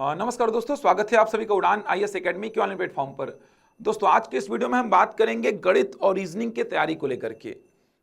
नमस्कार दोस्तों, स्वागत है आप सभी का उड़ान आईएएस एकेडमी के ऑनलाइन प्लेटफॉर्म पर। दोस्तों, आज के इस वीडियो में हम बात करेंगे गणित और रीजनिंग की तैयारी को लेकर के।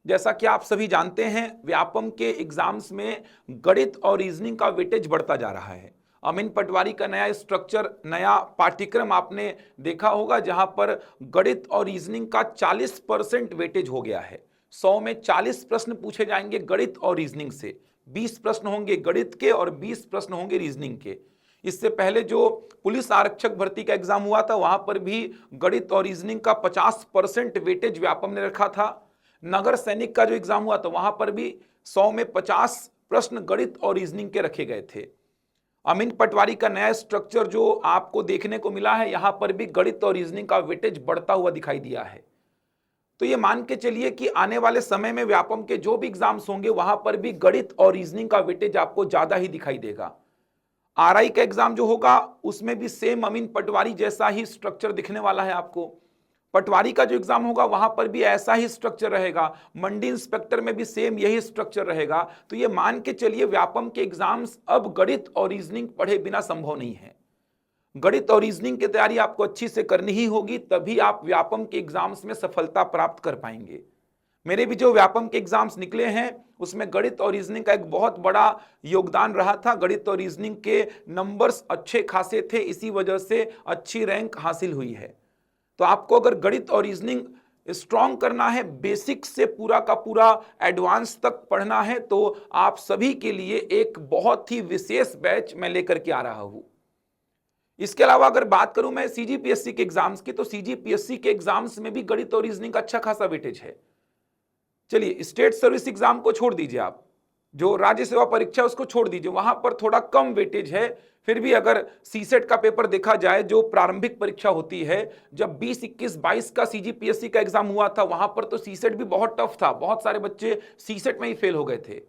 जैसा कि आप सभी जानते हैं, व्यापम के एग्जाम्स में गणित और रीजनिंग का वेटेज बढ़ता जा रहा है। अमीन पटवारी का नया स्ट्रक्चर, नया पाठ्यक्रम आपने देखा होगा, जहां पर गणित और रीजनिंग का 40% वेटेज हो गया है। 100 में 40 प्रश्न पूछे जाएंगे गणित और रीजनिंग से, 20 प्रश्न होंगे गणित के और 20 प्रश्न होंगे रीजनिंग के। इससे पहले जो पुलिस आरक्षक भर्ती का एग्जाम हुआ था, वहां पर भी गणित और रीजनिंग का 50% वेटेज व्यापम ने रखा था। नगर सैनिक का जो एग्जाम हुआ था, वहां पर भी 100 में 50 प्रश्न गणित और रीजनिंग के रखे गए थे। अमीन पटवारी का नया स्ट्रक्चर जो आपको देखने को मिला है, यहां पर भी गणित और रीजनिंग का वेटेज बढ़ता हुआ दिखाई दिया है। तो ये मान के चलिए कि आने वाले समय में व्यापम के जो भी एग्जाम्स होंगे, वहां पर भी गणित और रीजनिंग का वेटेज आपको ज्यादा ही दिखाई देगा। आरआई का एग्जाम जो होगा, उसमें भी सेम अमीन पटवारी जैसा ही स्ट्रक्चर दिखने वाला है आपको। पटवारी का जो एग्जाम होगा, वहां पर भी ऐसा ही स्ट्रक्चर रहेगा। मंडी इंस्पेक्टर में भी सेम यही स्ट्रक्चर रहेगा। तो ये मान के चलिए, व्यापम के एग्जाम्स अब गणित और रीजनिंग पढ़े बिना संभव नहीं है। गणित और रीजनिंग की तैयारी आपको अच्छी से करनी ही होगी, तभी आप व्यापम के एग्जाम्स में सफलता प्राप्त कर पाएंगे। मेरे भी जो व्यापम के एग्जाम्स निकले हैं, उसमें गणित और रीजनिंग का एक बहुत बड़ा योगदान रहा था। गणित और रीजनिंग के नंबर्स अच्छे खासे थे, इसी वजह से अच्छी रैंक हासिल हुई है। तो आपको अगर गणित और रीजनिंग स्ट्रॉन्ग करना है, बेसिक से पूरा का पूरा एडवांस तक पढ़ना है, तो आप सभी के लिए एक बहुत ही विशेष बैच मैं लेकर के आ रहा हूं। इसके अलावा अगर बात करूं मैं सीजीपीएससी के एग्जाम्स की, तो सीजीपीएससी के एग्जाम्स में भी गणित और रीजनिंग का अच्छा खासा वेटेज है। चलिए, स्टेट सर्विस एग्जाम को छोड़ दीजिए, आप जो राज्य सेवा परीक्षा उसको छोड़ दीजिए, वहां पर थोड़ा कम वेटेज है। फिर भी अगर सीसेट का पेपर देखा जाए, जो प्रारंभिक परीक्षा होती है, जब 20, 21, 22 का सीजीपीएससी का एग्जाम हुआ था, वहां पर तो सीसेट भी बहुत टफ था, बहुत सारे बच्चे सीसेट में ही फेल हो गए थे।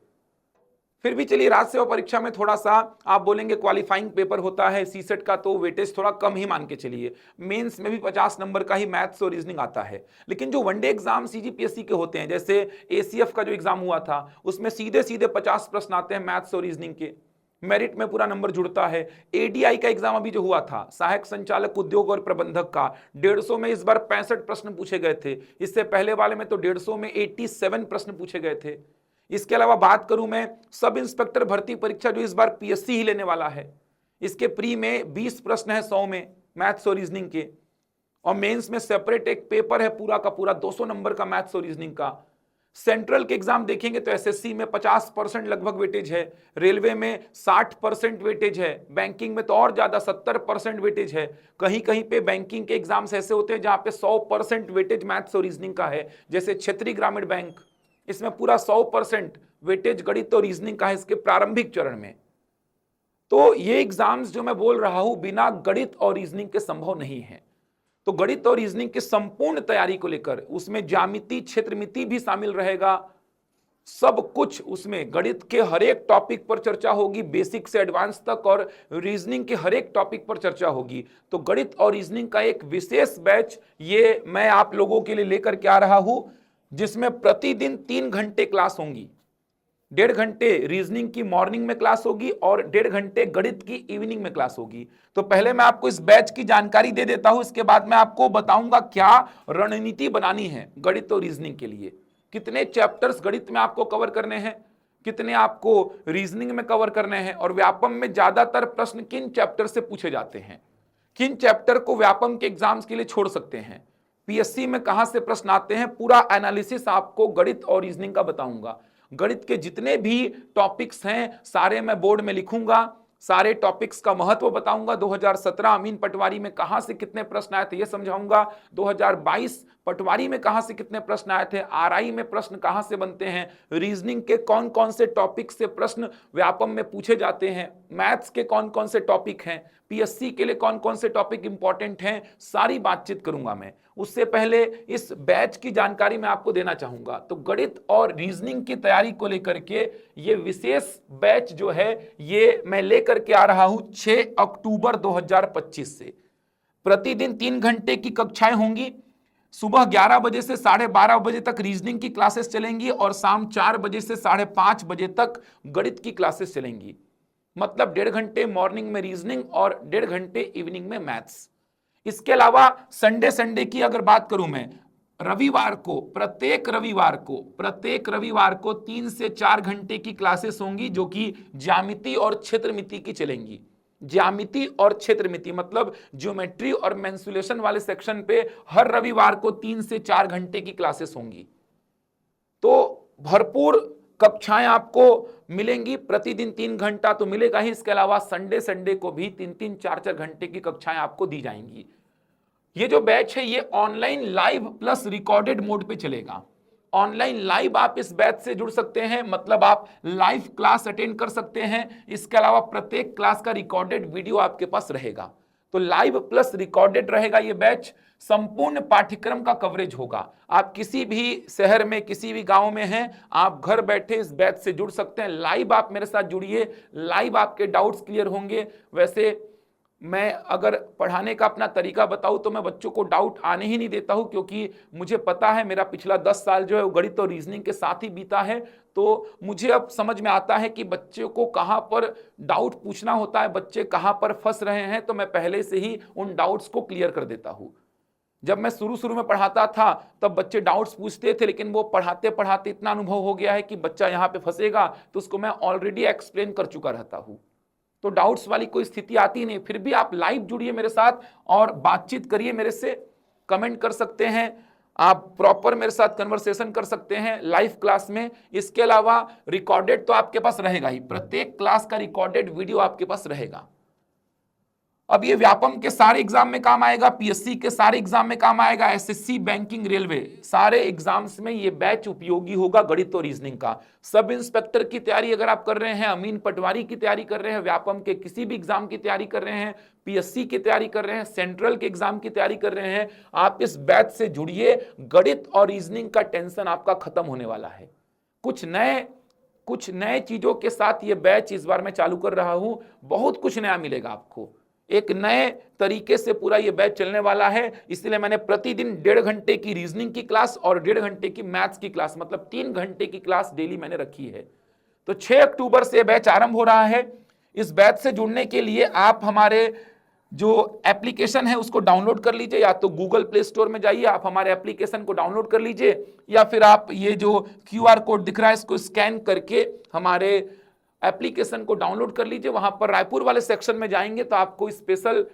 फिर भी चलिए, राज्य सेवा परीक्षा में थोड़ा सा आप बोलेंगे क्वालिफाइंग पेपर होता है सीसेट का, तो वेटेज थोड़ा कम ही मान के चलिए। मेंस में भी 50 नंबर का ही मैथ्स और रीजनिंग आता है। लेकिन जो वनडे एग्जाम सीजीपीएससी के होते हैं, जैसे एसीएफ का जो एग्जाम हुआ था, उसमें सीधे सीधे 50 प्रश्न आते हैं मैथ्स और रीजनिंग के, मेरिट में पूरा नंबर जुड़ता है। एडीआई का एग्जाम अभी जो हुआ था, सहायक संचालक उद्योग और प्रबंधक का, 150 में इस बार 65 प्रश्न पूछे गए थे। इससे पहले वाले में तो 150 में 87 प्रश्न पूछे गए थे। इसके अलावा बात करूं मैं सब इंस्पेक्टर भर्ती परीक्षा, जो इस बार पीएससी ही लेने वाला है, इसके प्री में 20 प्रश्न है 100 में मैथ्स और रीजनिंग के, और मेंस में सेपरेट एक पेपर है पूरा का पूरा 200 नंबर का मैथ्स और रीजनिंग का। सेंट्रल के एग्जाम देखेंगे तो एसएससी में 50% लगभग वेटेज है, रेलवे में 60% वेटेज है, बैंकिंग में तो और ज्यादा 70% वेटेज है। कहीं कहीं पे बैंकिंग के एग्जाम्स ऐसे होते हैं जहां पे 100% वेटेज मैथ्स और रीजनिंग का है, जैसे क्षेत्रीय ग्रामीण बैंक, इसमें पूरा 100% वेटेज गणित और रीजनिंग का है इसके प्रारंभिक चरण में। तो ये एग्जाम्स जो मैं बोल रहा हूं, बिना गणित और रीजनिंग के संभव नहीं है। तो गणित और रीजनिंग की संपूर्ण तैयारी को लेकर, उसमें ज्यामिति, क्षेत्रमिति भी शामिल रहेगा, सब कुछ उसमें गणित के हर एक टॉपिक पर चर्चा होगी, बेसिक से एडवांस तक, और रीजनिंग के हर एक टॉपिक पर चर्चा होगी। तो गणित और रीजनिंग का एक विशेष बैच ये मैं आप लोगों के लिए लेकर के आ रहा हूं, जिसमें प्रतिदिन 3 घंटे क्लास होंगी। 1.5 घंटे रीजनिंग की मॉर्निंग में क्लास होगी और 1.5 घंटे गणित की इवनिंग में क्लास होगी। तो पहले मैं आपको इस बैच की जानकारी दे देता हूं, इसके बाद मैं आपको बताऊंगा क्या रणनीति बनानी है गणित और रीजनिंग के लिए। कितने चैप्टर्स गणित में आपको कवर करने हैं, कितने आपको रीजनिंग में कवर करने हैं, और व्यापम में ज्यादातर प्रश्न किन चैप्टर से पूछे जाते हैं, किन चैप्टर को व्यापम के एग्जाम्स के लिए छोड़ सकते हैं, पीएससी में कहां से प्रश्न आते हैं, पूरा एनालिसिस आपको गणित और रीजनिंग का बताऊंगा। गणित के जितने भी टॉपिक्स हैं सारे मैं बोर्ड में लिखूंगा, सारे टॉपिक्स का महत्व बताऊंगा। 2017 अमीन पटवारी में कहां से कितने प्रश्न आए थे ये समझाऊंगा। 2022 पटवारी में कहां से कितने प्रश्न आए थे, आरआई में प्रश्न कहां से बनते हैं, रीजनिंग के कौन कौन से टॉपिक से प्रश्न व्यापम में पूछे जाते हैं, मैथ्स के कौन कौन से टॉपिक हैं, पीएससी के लिए कौन कौन से टॉपिक इंपॉर्टेंट हैं, सारी बातचीत करूंगा मैं। उससे पहले इस बैच की जानकारी मैं आपको देना चाहूंगा। तो गणित और रीजनिंग की तैयारी को लेकर के ये विशेष बैच जो है, ये मैं लेकर के आ रहा हूं 6 अक्टूबर 2025 से। प्रतिदिन 3 घंटे की कक्षाएं होंगी। सुबह 11 बजे से 12:30 बजे तक रीजनिंग की क्लासेस चलेंगी, और शाम 4 बजे से 5:30 बजे तक गणित की क्लासेस चलेंगी। मतलब 1.5 घंटे मॉर्निंग में रीजनिंग और 1.5 घंटे इवनिंग में मैथ्स। इसके अलावा संडे की अगर बात करूं मैं, प्रत्येक रविवार को 3 से 4 घंटे की क्लासेस होंगी जो कि ज्यामिति और क्षेत्रमिति की चलेंगी। ज्यामिति और क्षेत्रमिति मतलब ज्योमेट्री और मेंसुलेशन वाले सेक्शन पे हर रविवार को 3 से 4 घंटे की क्लासेस होंगी। तो भरपूर कक्षाएं आपको मिलेंगी, प्रतिदिन 3 घंटा तो मिलेगा ही, इसके अलावा संडे को भी 3-3, 4-4 घंटे की कक्षाएं आपको दी जाएंगी। ये जो बैच है ये online live plus recorded mode पे चलेगा। ऑनलाइन लाइव आप इस बैच से जुड़ सकते हैं, मतलब आप लाइव क्लास अटेंड कर सकते हैं। इसके अलावा प्रत्येक क्लास का रिकॉर्डेड वीडियो आपके पास रहेगा। तो लाइव प्लस रिकॉर्डेड रहेगा ये बैच। संपूर्ण पाठ्यक्रम का कवरेज होगा। आप किसी भी शहर में, किसी भी गांव में हैं, आप घर बैठे इस बैच से जुड़ सकते हैं। लाइव आप मेरे साथ जुड़िए, लाइव आपके डाउट्स क्लियर होंगे। वैसे मैं अगर पढ़ाने का अपना तरीका बताऊं तो मैं बच्चों को डाउट आने ही नहीं देता हूं, क्योंकि मुझे पता है मेरा पिछला 10 साल जो है वो गणित और रीजनिंग के साथ ही बीता है। तो मुझे अब समझ में आता है कि बच्चों को कहां पर डाउट पूछना होता है, बच्चे कहां पर फंस रहे हैं, तो मैं पहले से ही उन डाउट्स को क्लियर कर देता हूं। जब मैं शुरू में पढ़ाता था तब बच्चे डाउट्स पूछते थे, लेकिन वो पढ़ाते पढ़ाते इतना अनुभव हो गया है कि बच्चा यहाँ पे फंसेगा तो उसको मैं ऑलरेडी एक्सप्लेन कर चुका रहता हूँ। तो डाउट्स वाली कोई स्थिति आती नहीं। फिर भी आप लाइव जुड़िए मेरे साथ और बातचीत करिए मेरे से, कमेंट कर सकते हैं, आप प्रॉपर मेरे साथ कन्वर्सेशन कर सकते हैं लाइव क्लास में। इसके अलावा रिकॉर्डेड तो आपके पास रहेगा ही, प्रत्येक क्लास का रिकॉर्डेड वीडियो आपके पास रहेगा। अब ये व्यापम के सारे एग्जाम में काम आएगा, पीएससी के सारे एग्जाम में काम आएगा, एसएससी, बैंकिंग, रेलवे, सारे एग्जाम्स में ये बैच उपयोगी होगा गणित और रीजनिंग का। सब इंस्पेक्टर की तैयारी अगर आप कर रहे हैं, अमीन पटवारी की तैयारी कर रहे हैं, व्यापम के किसी भी एग्जाम की तैयारी कर रहे हैं, पीएससी की तैयारी कर रहे हैं, सेंट्रल के एग्जाम की तैयारी कर रहे हैं, आप इस बैच से जुड़िए। गणित और रीजनिंग का टेंशन आपका खत्म होने वाला है। कुछ नए चीजों के साथ ये बैच इस बार मैं चालू कर रहा हूं, बहुत कुछ नया मिलेगा आपको। एक नए तरीके से पूरा ये बैच चलने वाला है, इसलिए मैंने प्रतिदिन 1.5 घंटे की रीजनिंग की क्लास और 1.5 घंटे की मैथ्स की क्लास, मतलब 3 घंटे की क्लास डेली मैंने रखी है। तो 6 अक्टूबर से बैच आरंभ हो रहा है। इस बैच से जुड़ने के लिए आप हमारे जो एप्लीकेशन है उसको डाउनलोड कर लीजिए, या तो गूगल प्ले स्टोर में जाइए, आप हमारे एप्लीकेशन को डाउनलोड कर लीजिए, या फिर आप ये जो QR कोड दिख रहा है इसको स्कैन करके हमारे एप्लीकेशन को डाउनलोड कर लीजिए। वहां पर रायपुर वाले सेक्शन में जाएंगे तो आपको स्पेशल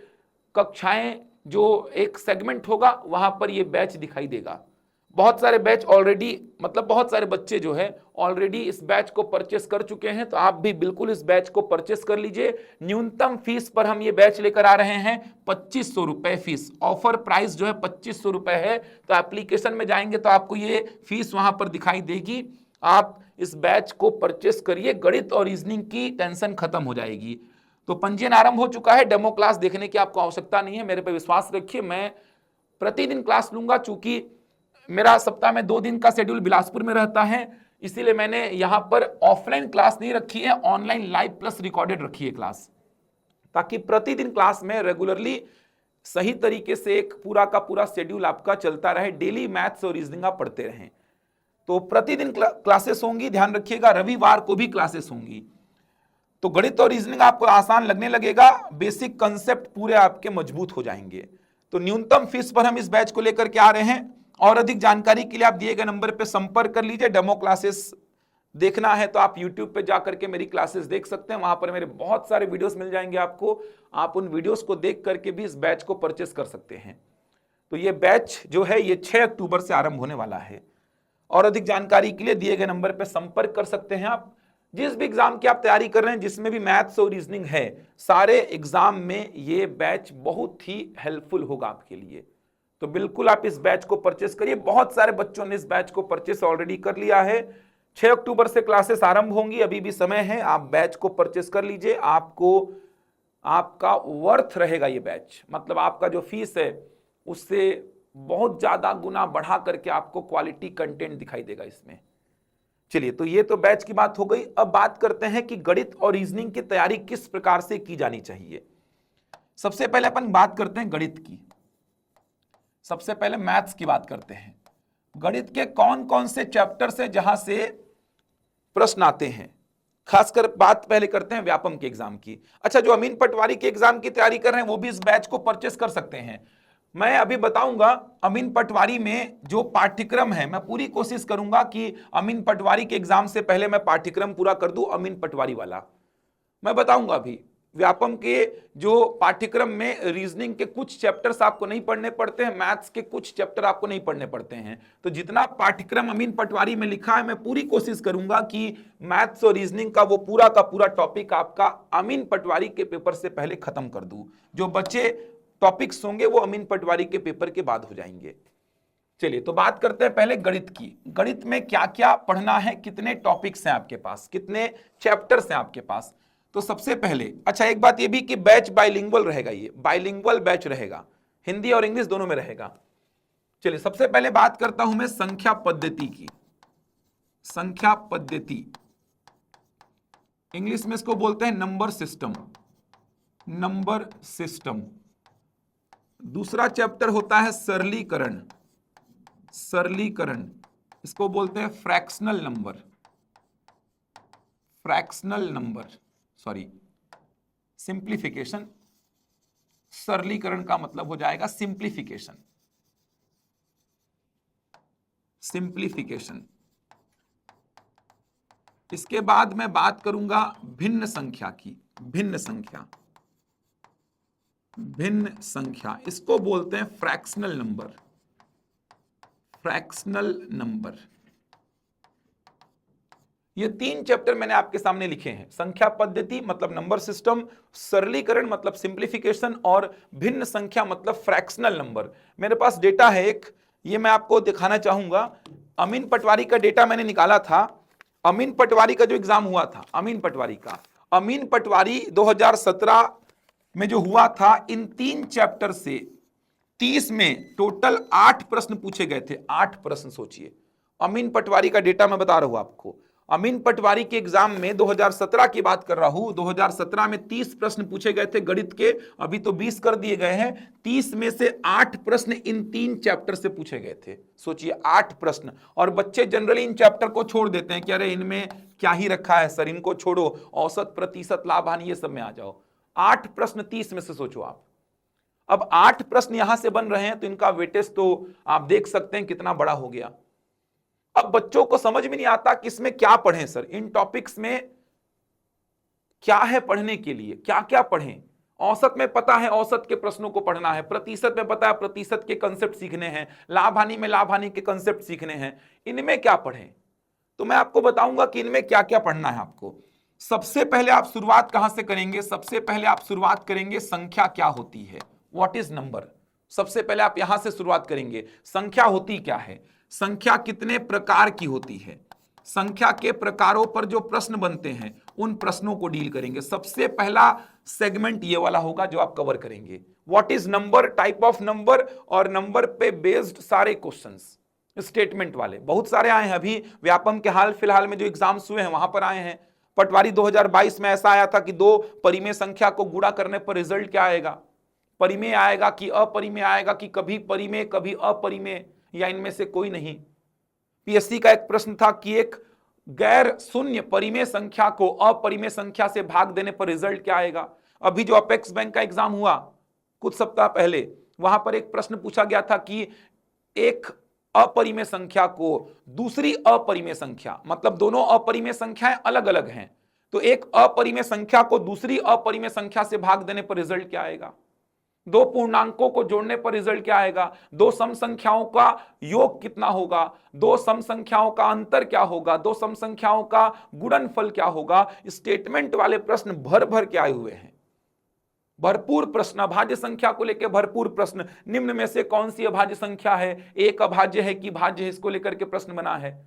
कक्षाएं जो एक सेगमेंट होगा वहां पर ये बैच दिखाई देगा। बहुत सारे बैच ऑलरेडी, मतलब बहुत सारे बच्चे जो है ऑलरेडी इस बैच को परचेस कर चुके हैं, तो आप भी बिल्कुल इस बैच को परचेस कर लीजिए। न्यूनतम फीस पर हम ये बैच लेकर आ रहे हैं 2500 रुपए फीस। ऑफर प्राइस जो है 2500 रुपए है। तो एप्लीकेशन में जाएंगे तो आपको ये फीस वहां पर दिखाई देगी। आप इस बैच को परचेस करिए, गणित और रीजनिंग की टेंशन खत्म हो जाएगी। तो पंजीयन आरंभ हो चुका है, डेमो क्लास देखने की आपको आवश्यकता नहीं है, मेरे पे विश्वास रखिए। मैं प्रतिदिन क्लास लूंगा, चूंकि मेरा सप्ताह में 2 दिन का शेड्यूल बिलासपुर में रहता है, इसीलिए मैंने यहां पर ऑफलाइन क्लास नहीं रखी है, ऑनलाइन लाइव प्लस रिकॉर्डेड रखी है क्लास, ताकि प्रतिदिन क्लास में रेगुलरली सही तरीके से एक पूरा का पूरा शेड्यूल आपका चलता रहे। डेली मैथ्स और रीजनिंग आप पढ़ते रहें। तो प्रतिदिन क्लासेस होंगी, ध्यान रखिएगा, रविवार को भी क्लासेस होंगी। तो गणित और रीजनिंग आपको आसान लगने लगेगा, बेसिक कंसेप्ट पूरे आपके मजबूत हो जाएंगे। तो न्यूनतम फीस पर हम इस बैच को लेकर के आ रहे हैं, और अधिक जानकारी के लिए आप दिए गए नंबर पर संपर्क कर लीजिए। डेमो क्लासेस देखना है तो आप YouTube पे जाकर के मेरी क्लासेस देख सकते हैं, वहां पर मेरे बहुत सारे वीडियोस मिल जाएंगे आपको। आप उन वीडियोस को देख करके भी इस बैच को परचेस कर सकते हैं। तो ये बैच जो है ये 6 अक्टूबर से आरंभ होने वाला है, और अधिक जानकारी के लिए दिए गए नंबर पर संपर्क कर सकते हैं आप। जिस भी एग्जाम की आप तैयारी कर रहे हैं, जिसमें भी मैथ्स और रीजनिंग है, सारे एग्जाम में ये बैच बहुत ही हेल्पफुल होगा आपके लिए। तो बिल्कुल आप इस बैच को परचेस करिए। बहुत सारे बच्चों ने इस बैच को परचेस ऑलरेडी कर लिया है। 6 अक्टूबर से क्लासेस आरंभ होंगी, अभी भी समय है, आप बैच को परचेस कर लीजिए। आपको आपका वर्थ रहेगा ये बैच, मतलब आपका जो फीस है उससे बहुत ज्यादा गुना बढ़ा करके आपको क्वालिटी कंटेंट दिखाई देगा इसमें। चलिए, तो ये तो बैच की बात हो गई। अब बात करते हैं कि गणित और रीजनिंग की तैयारी किस प्रकार से की जानी चाहिए। सबसे पहले अपन बात करते हैं गणित की, सबसे पहले मैथ्स की बात करते हैं। गणित के कौन कौन से चैप्टर से जहां से प्रश्न आते हैं, खासकर बात पहले करते हैं व्यापम के एग्जाम की। अच्छा, जो अमीन पटवारी के एग्जाम की तैयारी कर रहे हैं वो भी इस बैच को परचेस कर सकते हैं। मैं अभी बताऊंगा अमीन पटवारी में जो पाठ्यक्रम है, मैं पूरी कोशिश करूंगा कि अमीन पटवारी के एग्जाम से पहले मैं पाठ्यक्रम पूरा कर दूं अमीन पटवारी वाला। मैं बताऊंगा अभी व्यापम के जो पाठ्यक्रम में रीजनिंग के कुछ चैप्टर्स आपको नहीं पढ़ने पड़ते हैं, मैथ्स के कुछ चैप्टर आपको नहीं पढ़ने पड़ते हैं। तो जितना पाठ्यक्रम अमीन पटवारी में लिखा है, मैं पूरी कोशिश करूंगा कि मैथ्स और रीजनिंग का वो पूरा का पूरा टॉपिक आपका अमीन पटवारी के पेपर से पहले खत्म कर दूं। जो बच्चे टॉपिक्स होंगे वो अमीन पटवारी के पेपर के बाद हो जाएंगे। चलिए, तो बात करते हैं पहले गणित की। गणित में क्या क्या पढ़ना है, कितने टॉपिक्स हैं आपके पास, कितने चैप्टर्स हैं आपके पास। तो सबसे पहले, अच्छा एक बात ये भी कि बैच बाइलिंगुअल रहेगा, ये बाइलिंगुअल बैच रहेगा, हिंदी और इंग्लिश दोनों में रहेगा। चलिए, सबसे पहले बात करता हूं मैं संख्या पद्धति की। संख्या पद्धति, इंग्लिश में इसको बोलते हैं नंबर सिस्टम। Number system. दूसरा चैप्टर होता है सरलीकरण। सरलीकरण, इसको बोलते हैं fractional number. Fractional number, sorry, simplification. सरलीकरण का मतलब हो जाएगा सिंप्लीफिकेशन। सिंप्लीफिकेशन। इसके बाद मैं बात करूंगा भिन्न संख्या की। भिन्न संख्या। भिन्न संख्या, इसको बोलते हैं फ्रैक्शनल नंबर। Fractional number. ये तीन चैप्टर मैंने आपके सामने लिखे हैं। संख्या पद्धति मतलब नंबर सिस्टम, सरलीकरण मतलब सिंप्लीफिकेशन, और भिन्न संख्या मतलब फ्रैक्शनल नंबर। मेरे पास डेटा है एक, ये मैं आपको दिखाना चाहूंगा। अमीन पटवारी का डेटा मैंने निकाला था। अमीन पटवारी का जो एग्जाम हुआ था, अमीन पटवारी का, अमीन पटवारी 2017 में जो हुआ था, इन तीन चैप्टर से 30 में टोटल 8 प्रश्न पूछे गए थे। 8 प्रश्न, सोचिए। अमीन पटवारी का डेटा मैं बता रहा हूं आपको। अमीन पटवारी के एग्जाम में 2017 की बात कर रहा हूं, 2017 में 30 प्रश्न पूछे गए थे गणित के। अभी तो 20 कर दिए गए हैं। 30 में से 8 प्रश्न इन तीन चैप्टर से पूछे गए थे। सोचिए, 8 प्रश्न। और बच्चे जनरली इन चैप्टर को छोड़ देते हैं कि अरे इनमें क्या ही रखा है सर, इनको छोड़ो, औसत, प्रतिशत, लाभ, हानि, ये सब में आ जाओ। 8 प्रश्न 30 में से, सोचो आप। अब 8 प्रश्न यहां से बन रहे हैं, तो इनका वेटेज तो आप देख सकते हैं कितना बड़ा हो गया। अब बच्चों को समझ में नहीं आता कि इसमें क्या पढ़ें सर, इन टॉपिक्स में क्या है पढ़ने के लिए, क्या क्या पढ़ें। औसत में पता है औसत के प्रश्नों को पढ़ना है, प्रतिशत में पता है प्रतिशत के कंसेप्ट सीखने हैं, लाभ हानि में लाभ हानि के कंसेप्ट सीखने हैं, इनमें क्या पढ़ें। तो मैं आपको बताऊंगा कि इनमें क्या क्या पढ़ना है आपको। सबसे पहले आप शुरुआत कहां से करेंगे? सबसे पहले आप शुरुआत करेंगे संख्या क्या होती है, व्हाट इज नंबर। सबसे पहले आप यहां से शुरुआत करेंगे, संख्या होती क्या है, संख्या कितने प्रकार की होती है, संख्या के प्रकारों पर जो प्रश्न बनते हैं उन प्रश्नों को डील करेंगे। सबसे पहला सेगमेंट ये वाला होगा जो आप कवर करेंगे, what is number, type of number, और नंबर पे बेस्ड सारे क्वेश्चंस, स्टेटमेंट वाले बहुत सारे आए हैं। अभी व्यापम के हाल फिलहाल में जो एग्जाम्स हुए हैं वहां पर आए हैं। पटवारी 2022 में ऐसा आया था कि दो परिमेय संख्या को गुणा करने पर रिजल्ट क्या आएगा, परिमेय आएगा कि अपरिमेय आएगा, कि कभी परिमेय कभी अपरिमेय, या इनमें से कोई नहीं। पीएससी का एक प्रश्न था कि एक गैर शून्य परिमेय संख्या को अपरिमेय संख्या से भाग देने पर रिजल्ट क्या आएगा। अभी जो अपेक्स बैंक का एग्जाम हुआ कुछ सप्ताह पहले, वहां पर एक प्रश्न पूछा गया था कि एक अपरिमेय संख्या को दूसरी अपरिमेय संख्या, मतलब दोनों अपरिमेय संख्याएं अलग अलग हैं, तो एक अपरिमेय संख्या को दूसरी अपरिमेय संख्या से भाग देने पर रिजल्ट क्या आएगा। दो पूर्णांकों को जोड़ने पर रिजल्ट क्या आएगा। दो सम संख्याओं का योग कितना होगा, दो सम संख्याओं का अंतर क्या होगा, दो सम संख्याओं का गुणनफल क्या होगा। स्टेटमेंट वाले प्रश्न भर भर के आए हुए हैं, भरपूर प्रश्न। अभाज्य संख्या को लेकर भरपूर प्रश्न, निम्न में से कौन सी अभाज्य संख्या है, एक अभाज्य है कि भाज्य है, इसको लेकर के प्रश्न बना है।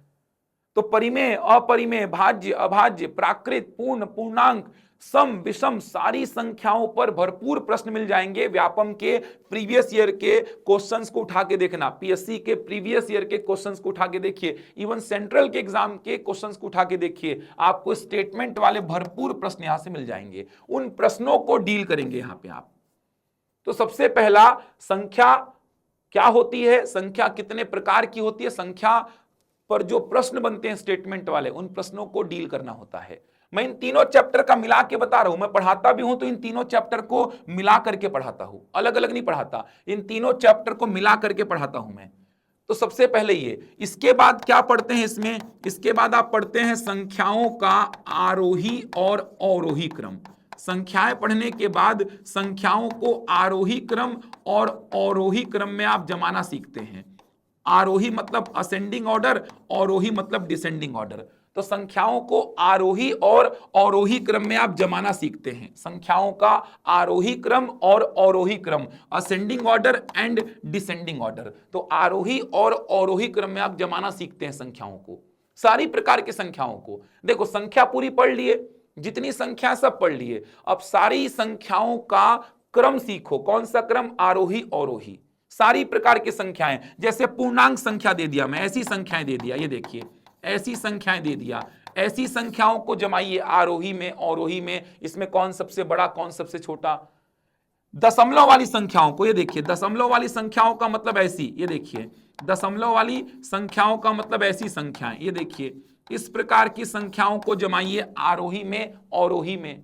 तो परिमेय, अपरिमेय, भाज्य, अभाज्य, प्राकृत, पूर्ण, पूर्णांक, सम, विषम, सारी संख्याओं पर भरपूर प्रश्न मिल जाएंगे। व्यापम के प्रीवियस ईयर के क्वेश्चंस को उठा के देखना, पीएससी के प्रीवियस ईयर के क्वेश्चंस को उठा के देखिए, इवन सेंट्रल के एग्जाम के क्वेश्चंस को उठा के देखिए, आपको स्टेटमेंट वाले भरपूर प्रश्न यहां से मिल जाएंगे। उन प्रश्नों को डील करेंगे यहां पे आप। तो सबसे पहला, संख्या क्या होती है, संख्या कितने प्रकार की होती है, संख्या पर जो प्रश्न बनते हैं स्टेटमेंट वाले, उन प्रश्नों को डील करना होता है। मैं इन तीनों चैप्टर का मिला के बता रहा हूं, मैं पढ़ाता भी हूं तो इन तीनों चैप्टर को मिला करके पढ़ाता हूं, अलग अलग नहीं पढ़ाता, इन तीनों चैप्टर को मिला करके पढ़ाता हूं मैं। तो सबसे पहले ये, इसके बाद क्या पढ़ते हैं इसमें, इसके बाद आप पढ़ते हैं संख्याओं का आरोही और अवरोही क्रम। संख्याएं पढ़ने के बाद संख्याओं को आरोही क्रम और अवरोही क्रम में आप जमाना सीखते हैं। आरोही मतलब असेंडिंग ऑर्डर, अवरोही मतलब डिसेंडिंग ऑर्डर। तो संख्याओं को आरोही और अवरोही क्रम में आप जमाना सीखते हैं। संख्याओं का आरोही क्रम और अवरोही क्रम, ascending order and descending order. तो आरोही और अवरोही क्रम में आप जमाना सीखते हैं संख्याओं को, सारी प्रकार की संख्याओं को। देखो संख्या पूरी पढ़ लिए, जितनी संख्या सब पढ़ लिए, अब सारी संख्याओं का क्रम सीखो। कौन सा क्रम? आरोही अवरोही। सारी प्रकार की संख्याएं, जैसे पूर्णांक संख्या दे दिया मैं, ऐसी संख्याएं दे दिया, ये देखिए ऐसी संख्याएं दे दिया, ऐसी संख्याओं को जमाइए आरोही में अवरोही में। इसमें कौन सबसे बड़ा कौन सबसे छोटा? दशमलव वाली संख्याओं को, ये देखिए दशमलव वाली संख्याओं का मतलब ऐसी, ये देखिए दशमलव वाली संख्याओं का मतलब ऐसी संख्याएं, ये देखिए इस प्रकार की संख्याओं को जमाइए आरोही में अवरोही में।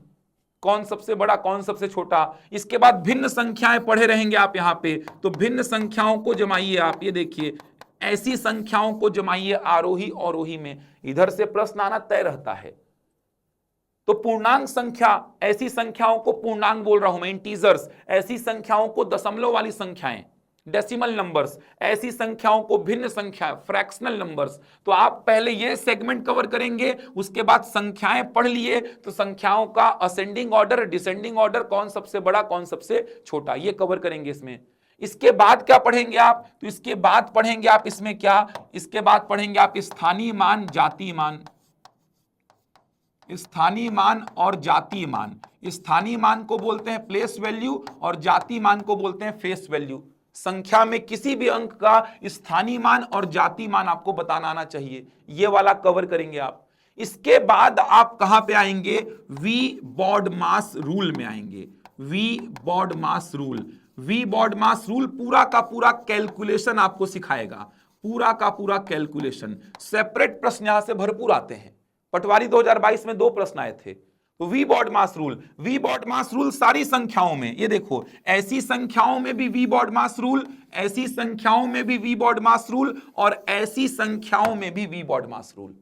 कौन सबसे बड़ा कौन सबसे छोटा? इसके बाद भिन्न संख्याएं पढ़े रहेंगे आप यहाँ पे, तो भिन्न संख्याओं को जमाइए आप, ये देखिए ऐसी संख्याओं को जमाइए आरोही अवरोही में। इधर से प्रश्न आना तय रहता है। तो पूर्णांक संख्या, ऐसी संख्याओं को पूर्णांक बोल रहा हूं मैं, इंटीजर्स। ऐसी संख्याओं को दशमलव वाली संख्याएं, डेसिमल नंबर्स। ऐसी संख्याओं को भिन्न संख्या, फ्रैक्शनल नंबर्स। तो आप पहले ये सेगमेंट कवर करेंगे, उसके बाद संख्याएं पढ़ लिए तो संख्याओं का असेंडिंग ऑर्डर, डिसेंडिंग ऑर्डर, कौन सबसे बड़ा कौन सबसे छोटा, ये कवर करेंगे इसमें। इसके बाद क्या पढ़ेंगे आप? तो इसके बाद पढ़ेंगे आप इसमें क्या, इसके बाद पढ़ेंगे आप स्थानीय मान, जातीय मान। स्थानीय मान और जातीय मान। स्थानीय मान को बोलते हैं प्लेस वैल्यू और जातीय मान को बोलते हैं फेस वैल्यू। संख्या में किसी भी अंक का स्थानीय मान और जातीय मान आपको बताना आना चाहिए, ये वाला कवर करेंगे आप। इसके बाद आप कहां पे आएंगे? वी बॉड मास रूल में आएंगे। V BODMAS rule, V BODMAS rule पूरा का पूरा कैलकुलेशन आपको सिखाएगा, पूरा का पूरा कैलकुलेशन। सेपरेट प्रश्न यहां से भरपूर आते हैं। पटवारी 2022 में 2 प्रश्न आए थे। तो V BODMAS rule, V BODMAS rule सारी संख्याओं में, ये देखो ऐसी संख्याओं में भी वी बॉड मास रूल, ऐसी संख्याओं में भी वी बॉड मास रूल और ऐसी संख्याओं में भी वी बॉड मास रूल।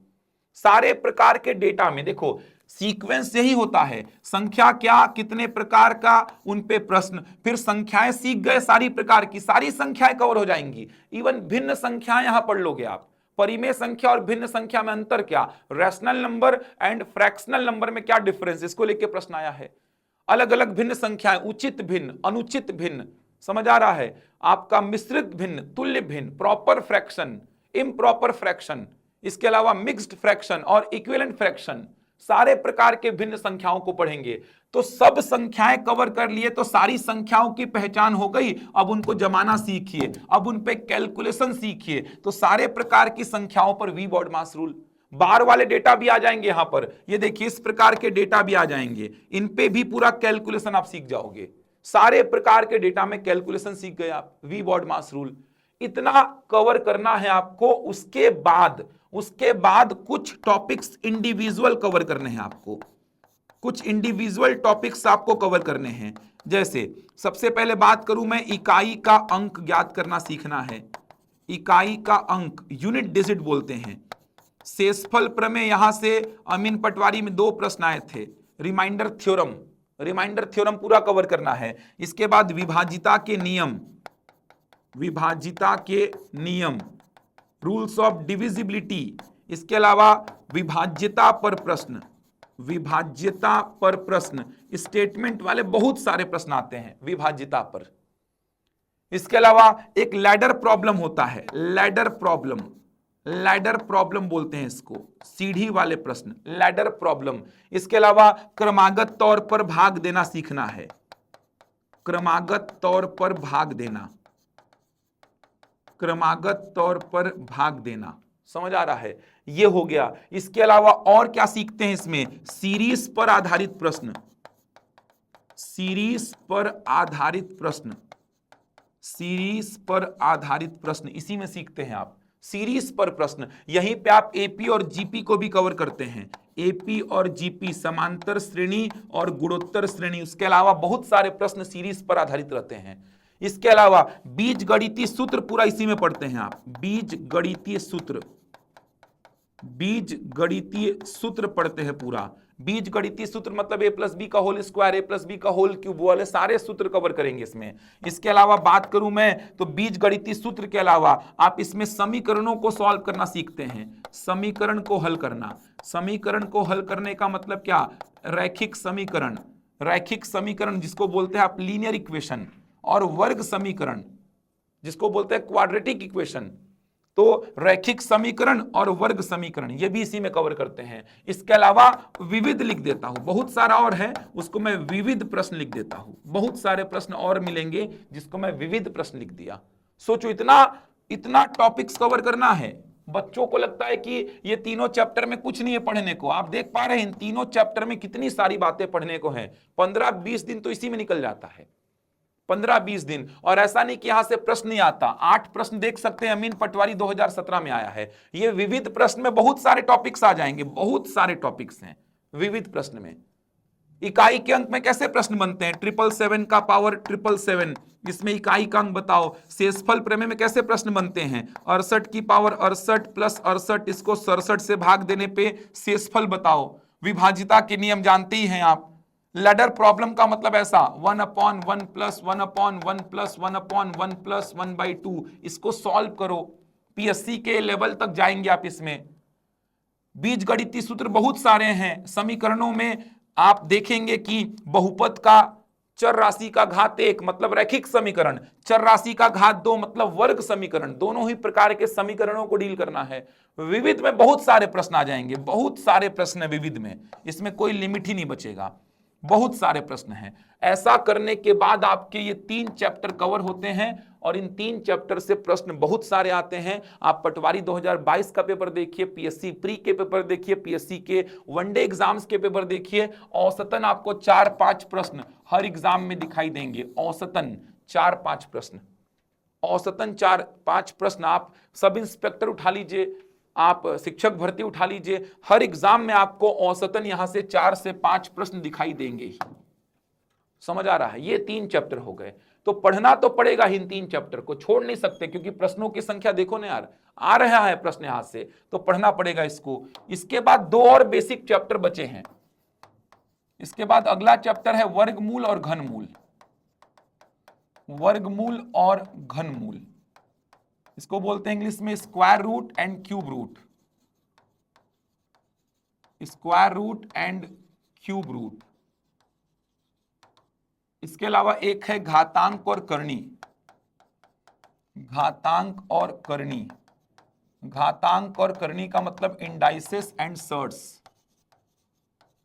सारे प्रकार के डेटा में देखो सीक्वेंस यही होता है, संख्या क्या, कितने प्रकार का, उन पे प्रश्न, फिर संख्याएं सीख गए सारी प्रकार की, सारी संख्याएं कवर हो जाएंगी। इवन भिन्न संख्याएं यहां पढ़ लोगे आप। परिमेय संख्या और भिन्न संख्या में अंतर क्या, rational number and fractional number में क्या डिफरेंस, इसको लेके प्रश्न आया है। अलग अलग भिन्न संख्याएं, उचित भिन्न, अनुचित भिन्न, समझ आ रहा है आपका, मिश्रित भिन्न, तुल्य भिन्न, प्रॉपर फ्रैक्शन, इम्प्रॉपर फ्रैक्शन, इसके अलावा मिक्स्ड फ्रैक्शन और इक्विवेलेंट फ्रैक्शन। सारे प्रकार के भिन्न संख्याओं को पढ़ेंगे। तो सब संख्याएं कवर कर लिए तो सारी संख्याओं की पहचान हो गई। अब उनको जमाना सीखिए, अब उन पे कैलकुलेशन सीखिए। तो सारे प्रकार की संख्याओं पर वी बॉड मास रूल, बार वाले डेटा भी आ जाएंगे यहां पर, ये देखिए इस प्रकार के डेटा भी आ जाएंगे, इन पे भी पूरा कैलकुलेशन आप सीख जाओगे। सारे प्रकार के डेटा में कैलकुलेशन सीख गए आप, वी बॉड मास रूल। इतना कवर करना है आपको। उसके बाद कुछ टॉपिक्स इंडिविजुअल कवर करने हैं आपको, कुछ इंडिविजुअल टॉपिक्स आपको कवर करने हैं। जैसे सबसे पहले बात करूं मैं, इकाई का अंक ज्ञात करना सीखना है। इकाई का अंक, यूनिट डिजिट बोलते हैं। शेषफल प्रमेय, यहां से अमीन पटवारी में 2 प्रश्न आए थे। रिमाइंडर थ्योरम, रिमाइंडर थ्योरम पूरा कवर करना है। इसके बाद विभाजिता के नियम, विभाजिता के नियम, रूल्स ऑफ डिविजिबिलिटी। इसके अलावा विभाज्यता पर प्रश्न, विभाज्यता पर प्रश्न, स्टेटमेंट वाले बहुत सारे प्रश्न आते हैं विभाज्यता पर। इसके अलावा एक लैडर प्रॉब्लम होता है, लैडर प्रॉब्लम, लैडर प्रॉब्लम बोलते हैं इसको, सीढ़ी वाले प्रश्न, लैडर प्रॉब्लम। इसके अलावा क्रमागत तौर पर भाग देना सीखना है, क्रमागत तौर पर भाग देना, क्रमागत तौर पर भाग देना, समझ आ रहा है, ये हो गया। इसके अलावा और क्या सीखते हैं इसमें? सीरीज पर आधारित प्रश्न, सीरीज पर आधारित प्रश्न, सीरीज पर आधारित प्रश्न, इसी में सीखते हैं आप। सीरीज पर प्रश्न। यहीं पे आप एपी और जीपी को भी कवर करते हैं, एपी और जीपी, समांतर श्रेणी और गुणोत्तर श्रेणी। उसके अलावा बहुत सारे प्रश्न सीरीज पर आधारित रहते हैं। इसके अलावा बीज गणितीय सूत्र पूरा इसी में पढ़ते हैं आप, बीज गणितीय सूत्र, बीज गणितीय सूत्र पढ़ते हैं पूरा। बीज गणितीय सूत्र मतलब a प्लस बी का whole square, a plus b का होल क्यूब, वाले सारे सूत्र कवर करेंगे इसमें। इसके अलावा बात करूं मैं तो बीज गणितीय सूत्र के अलावा आप इसमें समीकरणों को सॉल्व करना सीखते हैं, समीकरण को हल करना। समीकरण को हल करने का मतलब क्या, रैखिक समीकरण, रैखिक समीकरण जिसको बोलते हैं आप लीनियर इक्वेशन, और वर्ग समीकरण जिसको बोलते हैं क्वाड्रेटिक इक्वेशन। तो रैखिक समीकरण और वर्ग समीकरण ये भी इसी में कवर करते हैं। इसके अलावा विविध लिख देता हूं, बहुत सारा और है उसको मैं विविध प्रश्न लिख देता हूं। बहुत सारे प्रश्न और मिलेंगे जिसको मैं विविध प्रश्न लिख दिया। सोचो इतना टॉपिक्स कवर करना है। बच्चों को लगता है कि ये तीनों चैप्टर में कुछ नहीं है पढ़ने को। आप देख पा रहे हैं इन तीनों चैप्टर में कितनी सारी बातें पढ़ने को है। 15-20 दिन तो इसी में निकल जाता है, 15-20 दिन। और ऐसा नहीं कि यहां से प्रश्न नहीं आता, 8 प्रश्न देख सकते हैं, अमीन पटवारी 2017 में आया है। ये विविध प्रश्न में बहुत सारे टॉपिक्स आ जाएंगे, बहुत सारे टॉपिक्स हैं विविध प्रश्न में। इकाई के अंक में कैसे प्रश्न बनते हैं, 777 का पावर 777, इसमें इकाई का अंक बताओ। शेषफल प्रमेय में कैसे प्रश्न बनते हैं, 68 की पावर 68 प्लस 68, इसको 67 से भाग देने पे शेषफल बताओ। विभाजिता के नियम जानते ही हैं आप। लैडर प्रॉब्लम का मतलब ऐसा 1/1 प्लस 1/1 प्लस 1/1 प्लस 1/2, इसको सॉल्व करो। पीएससी के लेवल तक जाएंगे आप इसमें। बीज गणितीय सूत्र बहुत सारे हैं। समीकरणों में आप देखेंगे कि बहुपद का चर राशि का घात 1 मतलब रैखिक समीकरण, चर राशि का घात 2 मतलब वर्ग समीकरण, दोनों ही प्रकार के समीकरणों को डील करना है। विविध में बहुत सारे प्रश्न आ जाएंगे, बहुत सारे प्रश्न है विविध में, इसमें कोई लिमिट ही नहीं बचेगा, बहुत सारे प्रश्न हैं। ऐसा करने के बाद आपके ये 3 चैप्टर कवर होते हैं और इन 3 चैप्टर से प्रश्न बहुत सारे आते हैं। आप पटवारी 2022 का पेपर देखिए, पीएससी प्री के पेपर देखिए, पीएससी के वनडे एग्जाम्स के पेपर देखिए। औसतन आपको 4-5 प्रश्न हर एग्जाम में दिखाई देंगे, औसतन 4-5 प्रश्न, औसतन 4-5 प्रश्न। आप सब इंस्पेक्टर उठा लीजिए, आप शिक्षक भर्ती उठा लीजिए, हर एग्जाम में आपको औसतन यहां से 4 से 5 प्रश्न दिखाई देंगे ही। समझ आ रहा है? ये 3 चैप्टर हो गए, तो पढ़ना तो पड़ेगा इन 3 चैप्टर को, छोड़ नहीं सकते, क्योंकि प्रश्नों की संख्या देखो ना यार, आ रहा है प्रश्न यहां से, तो पढ़ना पड़ेगा इसको। इसके बाद 2 और बेसिक चैप्टर बचे हैं। इसके बाद अगला चैप्टर है वर्गमूल और घनमूल, वर्गमूल और घनमूल, इसको बोलते हैं इंग्लिश में square root and cube root, square root and cube root. इसके अलावा एक है घातांक और करनी, घातांक और करनी। घातांक और करनी का मतलब indices and surds,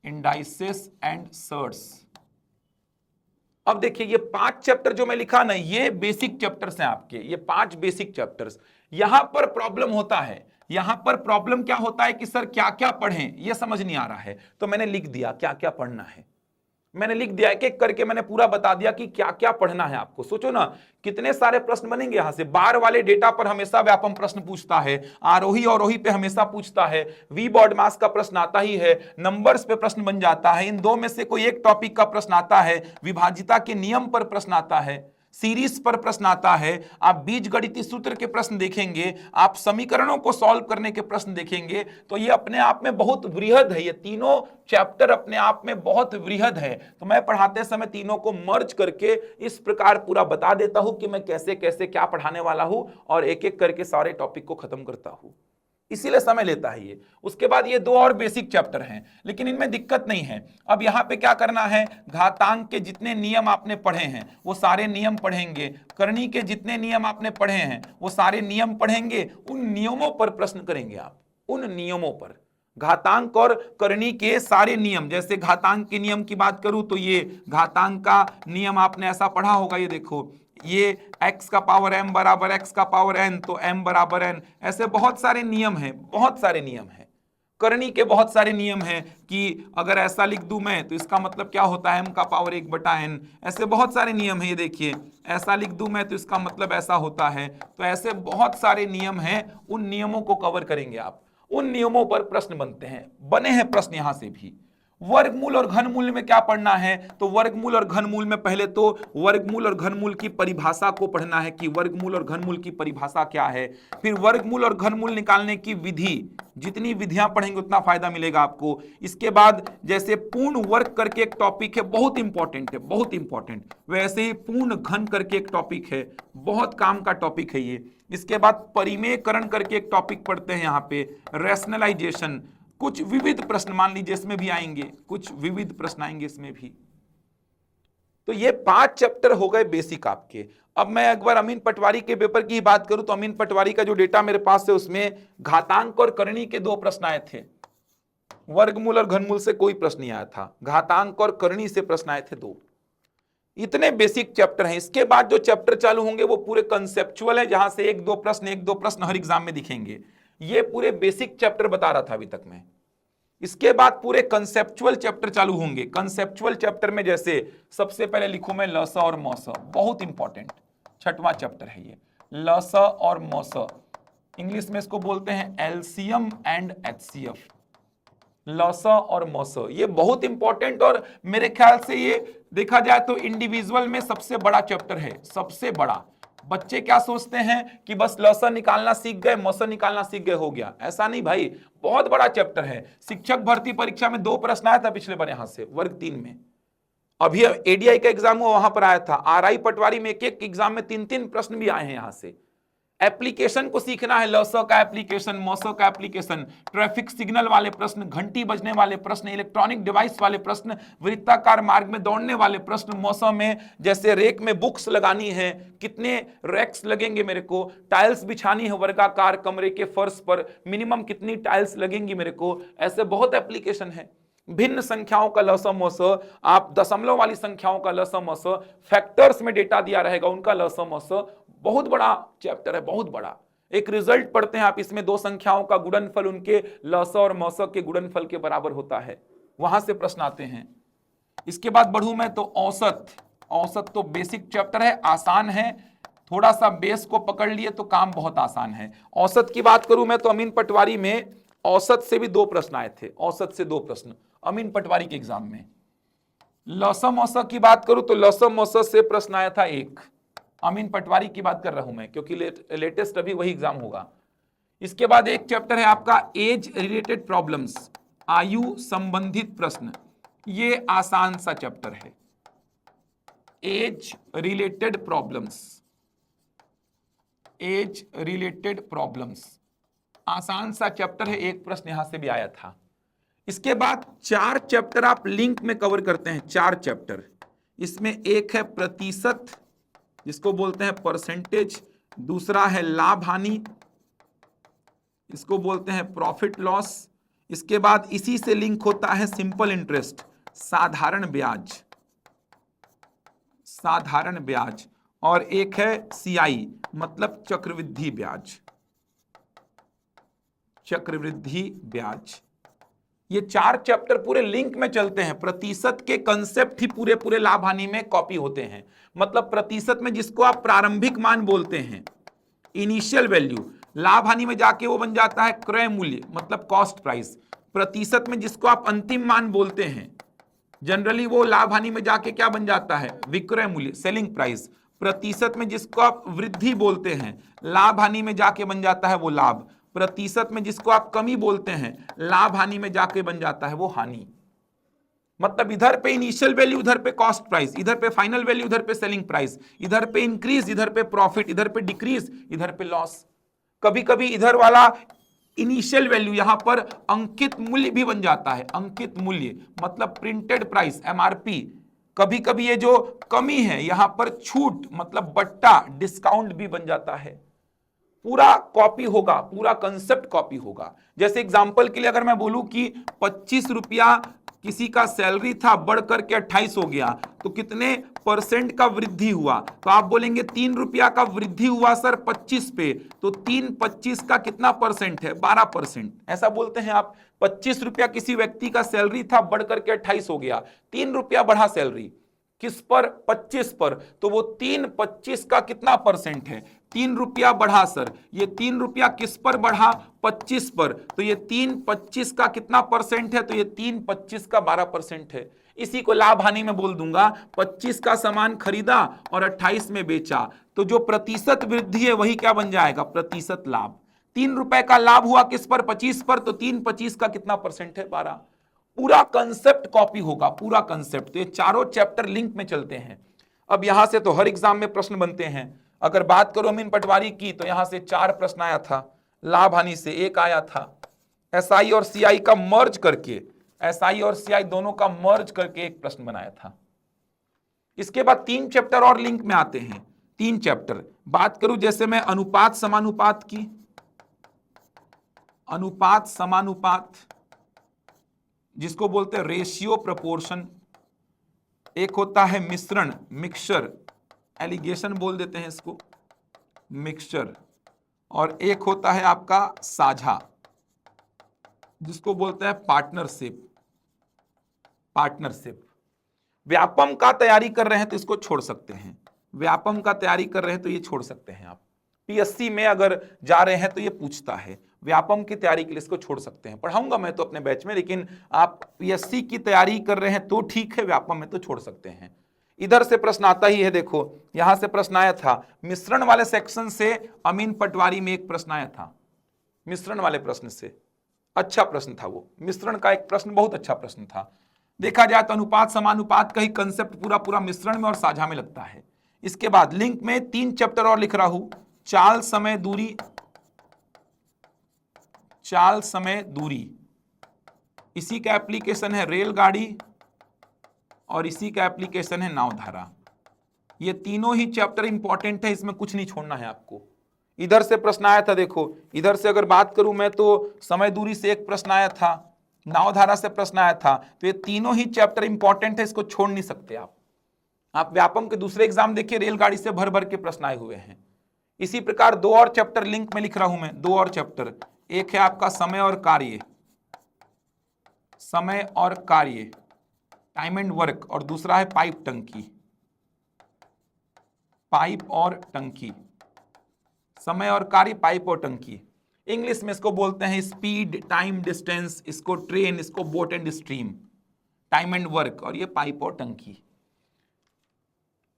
indices and surds. अब देखिए ये 5 चैप्टर जो मैं लिखा ना, ये बेसिक चैप्टर्स हैं आपके, ये 5 बेसिक चैप्टर्स। यहां पर प्रॉब्लम होता है, यहां पर प्रॉब्लम क्या होता है कि सर क्या क्या पढ़ें, ये समझ नहीं आ रहा है, तो मैंने लिख दिया क्या क्या पढ़ना है, मैंने लिख दिया, एक एक करके मैंने पूरा बता दिया कि क्या क्या पढ़ना है आपको। सोचो ना कितने सारे प्रश्न बनेंगे यहां से। बार वाले डेटा पर हमेशा व्यापम प्रश्न पूछता है, आरोही अवरोही पे हमेशा पूछता है, वी बॉड मास का प्रश्न आता ही है, नंबर्स पे प्रश्न बन जाता है, इन 2 में से कोई एक टॉपिक का प्रश्न आता है, विभाजिता के नियम पर प्रश्न आता है, सीरीज पर प्रश्न आता है, आप बीज गणितीय सूत्र के प्रश्न देखेंगे, आप समीकरणों को सॉल्व करने के प्रश्न देखेंगे। तो ये अपने आप में बहुत वृहद है, ये तीनों चैप्टर अपने आप में बहुत वृहद है। तो मैं पढ़ाते समय तीनों को मर्ज करके इस प्रकार पूरा बता देता हूं कि मैं कैसे कैसे क्या पढ़ाने वाला हूं, और एक एक करके सारे टॉपिक को खत्म करता हूं, इसीलिए समय लेता है ये। उसके बाद ये 2 और बेसिक चैप्टर हैं, लेकिन इनमें दिक्कत नहीं है। अब यहां पे क्या करना है, घातांक के जितने नियम आपने पढ़े हैं वो सारे नियम पढ़ेंगे, करनी के जितने नियम आपने पढ़े हैं वो सारे नियम पढ़ेंगे, उन नियमों पर प्रश्न करेंगे आप, उन नियमों पर। घातांक और करनी के सारे नियम, जैसे घातांक के नियम की बात करूं तो ये घातांक का नियम आपने ऐसा पढ़ा होगा, ये देखो, ये x का पावर m बराबर x का पावर n, तो m बराबर n, ऐसे बहुत सारे नियम हैं, बहुत सारे नियम हैं, करनी के बहुत सारे नियम हैं कि अगर ऐसा लिख दूं मैं तो इसका मतलब क्या होता है, m का पावर 1/n। ऐसे बहुत सारे नियम हैं, ये देखिए ऐसा लिख दूं मैं तो इसका मतलब ऐसा होता है। तो ऐसे बहुत सारे नियम हैं, उन नियमों को कवर करेंगे आप, उन नियमों पर प्रश्न बनते हैं, बने हैं प्रश्न यहां से भी। वर्गमूल और घनमूल में क्या पढ़ना है, तो वर्गमूल और घनमूल में पहले तो वर्गमूल और घनमूल की परिभाषा को पढ़ना है कि वर्गमूल और घनमूल की परिभाषा क्या है। फिर वर्गमूल और घनमूल निकालने की विधि, जितनी विधियां पढ़ेंगे उतना फायदा मिलेगा आपको। इसके बाद जैसे पूर्ण वर्ग करके एक टॉपिक है, बहुत इंपॉर्टेंट है, बहुत इंपॉर्टेंट। वैसे ही पूर्ण घन करके एक टॉपिक है, बहुत काम का टॉपिक है ये। इसके बाद परिमेयकरण करके एक टॉपिक पढ़ते हैं यहाँ पे, रैशनलाइजेशन। कुछ विविध प्रश्न मान लीजिए इसमें भी आएंगे, कुछ विविध प्रश्न आएंगे इसमें भी। तो ये 5 चैप्टर हो गए बेसिक आपके। अब मैं एक बार अमीन पटवारी के पेपर की बात करूं तो अमीन पटवारी का जो डेटा मेरे पास है उसमें घातांक और करणी के 2 प्रश्न आए थे, वर्गमूल और घनमूल से कोई प्रश्न नहीं आया था, घातांक और करणी से प्रश्न आए थे 2। इतने बेसिक चैप्टर हैं। इसके बाद जो चैप्टर चालू होंगे वो पूरे कंसेप्चुअल है, जहां से 1-2 प्रश्न हर एग्जाम में दिखेंगे। ये पूरे बेसिक चैप्टर बता रहा था अभी तक मैं। इसके बाद पूरे कंसेप्चुअल चैप्टर चालू होंगे। कंसेप्चुअल चैप्टर में जैसे सबसे पहले लिखूं मैं लस और मौस, बहुत इंपॉर्टेंट 6वां चैप्टर है ये, लस और मौस। इंग्लिश में इसको बोलते हैं एलसीएम एंड एचसीएफ, लस और मौस। ये बहुत इंपॉर्टेंट और मेरे ख्याल से ये देखा जाए तो इंडिविजुअल में सबसे बड़ा चैप्टर है, सबसे बड़ा। बच्चे क्या सोचते हैं कि बस लसन निकालना सीख गए, मौसन निकालना सीख गए, हो गया। ऐसा नहीं भाई, बहुत बड़ा चैप्टर है। शिक्षक भर्ती परीक्षा में 2 प्रश्न आया था पिछले बार यहां से, वर्ग 3 में। अभी एडीआई का एग्जाम हुआ, वहां पर आया था। आरआई पटवारी में एक एग्जाम में 3-3 प्रश्न भी आए हैं यहां से। एप्लीकेशन को सीखना है, लस का एप्लीकेशन, मौस का एप्लीकेशन, ट्रैफिक सिग्नल वाले प्रश्न, घंटी बजने वाले प्रश्न, इलेक्ट्रॉनिक डिवाइस वाले प्रश्न, वृत्ताकार मार्ग में दौड़ने वाले प्रश्न, मौसम में जैसे रेक में बुक्स लगानी है, कितने रैक्स लगेंगे मेरे को, टाइल्स बिछानी है वर्गाकार कमरे के फर्श पर, मिनिमम कितनी टाइल्स लगेंगी मेरे को, ऐसे बहुत एप्लीकेशन है। भिन्न संख्याओं का लस मौस, आप दशमलव वाली संख्याओं का लस मौस, फैक्टर्स में डेटा दिया रहेगा उनका लस मौस। बहुत बड़ा चैप्टर है, बहुत बड़ा। एक रिजल्ट पढ़ते हैं आप, इसमें 2 संख्याओं का गुणनफल उनके लस और मौस के गुणनफल के बराबर होता है, वहां से प्रश्न आते हैं। इसके बाद बढ़ूं मैं तो औसत। औसत तो बेसिक चैप्टर है, आसान है, थोड़ा सा बेस को पकड़ लिए तो काम बहुत आसान है। औसत की बात करूं मैं तो अमीन पटवारी में औसत से भी 2 प्रश्न आए थे, औसत से 2 प्रश्न अमीन पटवारी के एग्जाम में। लसम मौसा की बात करूं तो लसम मौसा से प्रश्न आया था 1। अमीन पटवारी की बात कर रहा हूं मैं, क्योंकि लेटेस्ट अभी वही एग्जाम होगा। इसके बाद एक चैप्टर है आपका एज रिलेटेड प्रॉब्लम्स, आयु संबंधित प्रश्न। ये आसान सा चैप्टर है, age related problems, age related problems, आसान सा चैप्टर है। एक प्रश्न यहां से भी आया था। इसके बाद 4 चैप्टर आप लिंक में कवर करते हैं, 4 चैप्टर। इसमें एक है प्रतिशत, जिसको बोलते हैं परसेंटेज, दूसरा है लाभ हानि, इसको बोलते हैं प्रॉफिट लॉस। इसके बाद इसी से लिंक होता है सिंपल इंटरेस्ट, साधारण ब्याज, साधारण ब्याज, और एक है सीआई मतलब चक्रवृद्धि ब्याज, चक्रवृद्धि ब्याज। ये 4 चैप्टर पूरे लिंक में चलते हैं। प्रतिशत के कंसेप्ट ही पूरे पूरे लाभ हानि में कॉपी होते हैं। मतलब प्रतिशत में जिसको आप प्रारंभिक मान बोलते हैं, इनिशियल वैल्यू, लाभ हानि में जाके वो बन जाता है क्रय मूल्य मतलब कॉस्ट प्राइस। प्रतिशत में जिसको आप अंतिम मान बोलते हैं, जनरली वो लाभ हानि में जाके क्या बन जाता है, विक्रय मूल्य सेलिंग प्राइस। प्रतिशत में जिसको आप वृद्धि बोलते हैं, लाभ हानि में जाके बन जाता है वो लाभ। प्रतिशत में जिसको आप कमी बोलते हैं, लाभ हानि में जाके बन जाता है वो हानि। मतलब इधर पे इनिशियल वैल्यू, उधर पे कॉस्ट प्राइस, इधर पे फाइनल वैल्यू, उधर पे सेलिंग प्राइस, इधर पे इंक्रीज, इधर पे प्रॉफिट, इधर पे डिक्रीज, इधर पे लॉस। कभी कभी इधर वाला इनिशियल वैल्यू यहां पर अंकित मूल्य भी बन जाता है, अंकित मूल्य मतलब प्रिंटेड प्राइस एमआरपी। कभी कभी ये जो कमी है यहां पर छूट मतलब बट्टा डिस्काउंट भी बन जाता है। पूरा कॉपी होगा, पूरा कंसेप्ट कॉपी होगा। जैसे एग्जांपल के लिए अगर मैं बोलूं कि 25 रुपया किसी का सैलरी था बढ़ करके 28 हो गया, तो कितने परसेंट का वृद्धि हुआ? तो आप बोलेंगे 3 रुपया का वृद्धि हुआ सर 25 पे, तो 3/25 का कितना परसेंट है? 12%। ऐसा बोलते हैं आप। 25 रुपया किसी व्यक्ति का सैलरी था बढ़ करके 28 हो गया, 3 रुपया बढ़ा सैलरी, किस पर? 25 पर, तो वो 3/25 का कितना परसेंट है? 3 रुपया बढ़ा सर, ये 3 रुपया किस पर बढ़ा? 25 पर, तो ये 3/25 का कितना परसेंट है? तो ये 3/25 का 12% है। इसी को लाभ हानि में बोल दूंगा, 25 का सामान खरीदा और 28 में बेचा, तो जो प्रतिशत वृद्धि है वही क्या बन जाएगा? प्रतिशत लाभ। 3 रुपए का लाभ हुआ किस पर? 25 पर, तो 3/25 का कितना परसेंट है? 12। पूरा कंसेप्ट कॉपी होगा, पूरा कंसेप्ट। तो ये चारों चैप्टर लिंक में चलते हैं। अब यहां से तो हर एग्जाम में प्रश्न बनते हैं। अगर बात करो अमीन पटवारी की, तो यहां से 4 प्रश्न आया था, लाभ हानि से 1 आया था, एसआई और सीआई का मर्ज करके, एसआई और सीआई दोनों का मर्ज करके 1 प्रश्न बनाया था। इसके बाद 3 चैप्टर और लिंक में आते हैं। 3 चैप्टर बात करूं, जैसे मैं अनुपात समानुपात की, अनुपात समानुपात जिसको बोलते हैं रेशियो प्रोपोर्शन, एक होता है मिश्रण, मिक्सचर, एलिगेशन बोल देते हैं इसको, मिक्सचर, और एक होता है आपका साझा जिसको बोलते हैं पार्टनरशिप, पार्टनरशिप। व्यापम का तैयारी कर रहे हैं तो इसको छोड़ सकते हैं, व्यापम का तैयारी कर रहे हैं तो ये छोड़ सकते हैं आप। पीएससी में अगर जा रहे हैं तो ये पूछता है, व्यापम की तैयारी के लिए इसको छोड़ सकते हैं। पढ़ाऊंगा मैं तो अपने बैच में, लेकिन आप पीएससी की तैयारी कर रहे हैं तो ठीक है, व्यापम में तो छोड़ सकते हैं। इधर से प्रश्न आता ही है, देखो यहां से प्रश्न आया था मिश्रण वाले सेक्शन से, अमीन पटवारी में एक प्रश्न आया था मिश्रण वाले प्रश्न से, अच्छा प्रश्न था वो, मिश्रण का एक प्रश्न बहुत अच्छा प्रश्न था। देखा जाए तो अनुपात समानुपात का ही कंसेप्ट पूरा पूरा मिश्रण में और साझा में लगता है। इसके बाद लिंक में 3 चैप्टर और लिख रहा हूं, चाल समय दूरी, चाल समय दूरी, इसी का एप्लीकेशन है रेलगाड़ी और इसी का एप्लीकेशन है नावधारा। ये तीनों ही चैप्टर इंपॉर्टेंट है, इसमें कुछ नहीं छोड़ना है आपको। इधर से प्रश्न आया था, देखो इधर से अगर बात करूं मैं तो समय दूरी से एक प्रश्न आया था, नावधारा से प्रश्न आया था, तो ये तीनों ही चैप्टर इंपॉर्टेंट है, इसको छोड़ नहीं सकते आप व्यापम के दूसरे एग्जाम देखिए, रेलगाड़ी से भर भर के प्रश्न आए हुए हैं। इसी प्रकार 2 और चैप्टर लिंक में लिख रहा हूं मैं, 2 और चैप्टर, एक है आपका समय और कार्य, समय और कार्य, टाइम एंड वर्क, और दूसरा है पाइप टंकी, पाइप और टंकी, समय और कार्य, पाइप और टंकी। इंग्लिश में इसको बोलते हैं स्पीड, टाइम, डिस्टेंस, इसको ट्रेन, इसको boat and stream, time and work, और ये पाइप और टंकी।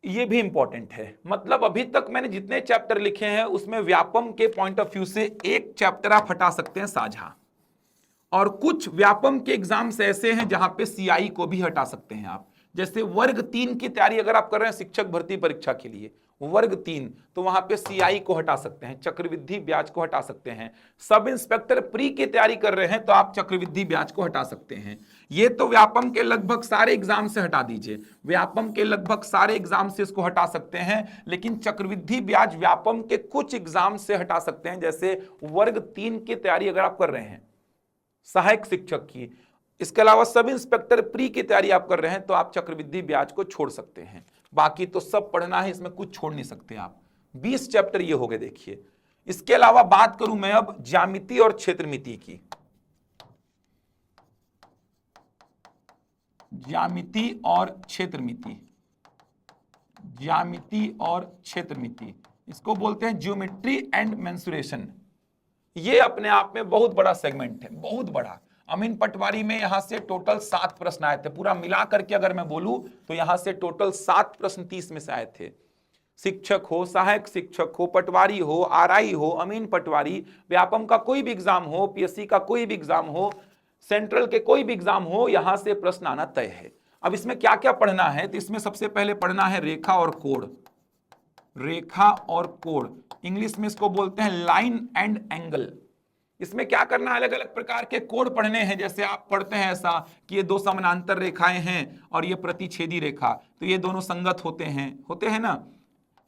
ये भी इंपॉर्टेंट है। मतलब अभी तक मैंने जितने चैप्टर लिखे हैं उसमें व्यापम के पॉइंट ऑफ व्यू से एक चैप्टर आप हटा सकते हैं साझा, और कुछ व्यापम के एग्जाम्स ऐसे हैं जहां पे सीआई को भी हटा सकते हैं आप। जैसे वर्ग 3 की तैयारी अगर आप कर रहे हैं शिक्षक भर्ती परीक्षा के लिए, वर्ग 3, तो वहां पे सीआई को हटा सकते हैं, चक्रवृद्धि ब्याज को हटा सकते हैं। सब इंस्पेक्टर प्री की तैयारी कर रहे हैं तो आप चक्रवृद्धि ब्याज को हटा सकते हैं। ये तो व्यापम के लगभग सारे एग्जाम से हटा दीजिए, व्यापम के लगभग सारे एग्जाम से इसको हटा सकते हैं, लेकिन चक्रवृद्धि ब्याज व्यापम के कुछ एग्जाम से हटा सकते हैं। जैसे वर्ग 3 की तैयारी अगर आप कर रहे हैं सहायक शिक्षक की, इसके अलावा सब इंस्पेक्टर प्री की तैयारी आप कर रहे हैं तो आप चक्रवृद्धि ब्याज को छोड़ सकते हैं। बाकी तो सब पढ़ना है, इसमें कुछ छोड़ नहीं सकते आप। 20 चैप्टर ये हो गए। देखिए इसके अलावा बात करूं मैं अब ज्यामिति और क्षेत्रमिति की, ज्यामिति और क्षेत्रमिति, ज्यामिति और क्षेत्रमिति, इसको बोलते हैं ज्योमेट्री एंड मेंसुरेशन। ये अपने आप में बहुत बड़ा सेगमेंट है, बहुत बड़ा। अमीन पटवारी में यहां से टोटल 7 प्रश्न आए थे, पूरा मिला करके अगर मैं बोलूं तो यहां से टोटल 7 प्रश्न 30 में से आए थे। शिक्षक हो, सहायक शिक्षक हो, पटवारी हो, आरआई हो, अमीन पटवारी, व्यापम का कोई भी एग्जाम हो, पीएससी का कोई भी एग्जाम हो, सेंट्रल के कोई भी एग्जाम हो, यहां से प्रश्न आना तय है। अब इसमें क्या क्या पढ़ना है, तो इसमें सबसे पहले पढ़ना है रेखा और कोण, रेखा और कोण, इंग्लिश में इसको बोलते हैं लाइन एंड एंगल। इसमें क्या करना है, अलग अलग प्रकार के कोण पढ़ने हैं। जैसे आप पढ़ते हैं ऐसा कि ये 2 समानांतर रेखाएं हैं और ये प्रतिच्छेदी रेखा, तो ये दोनों संगत होते हैं ना,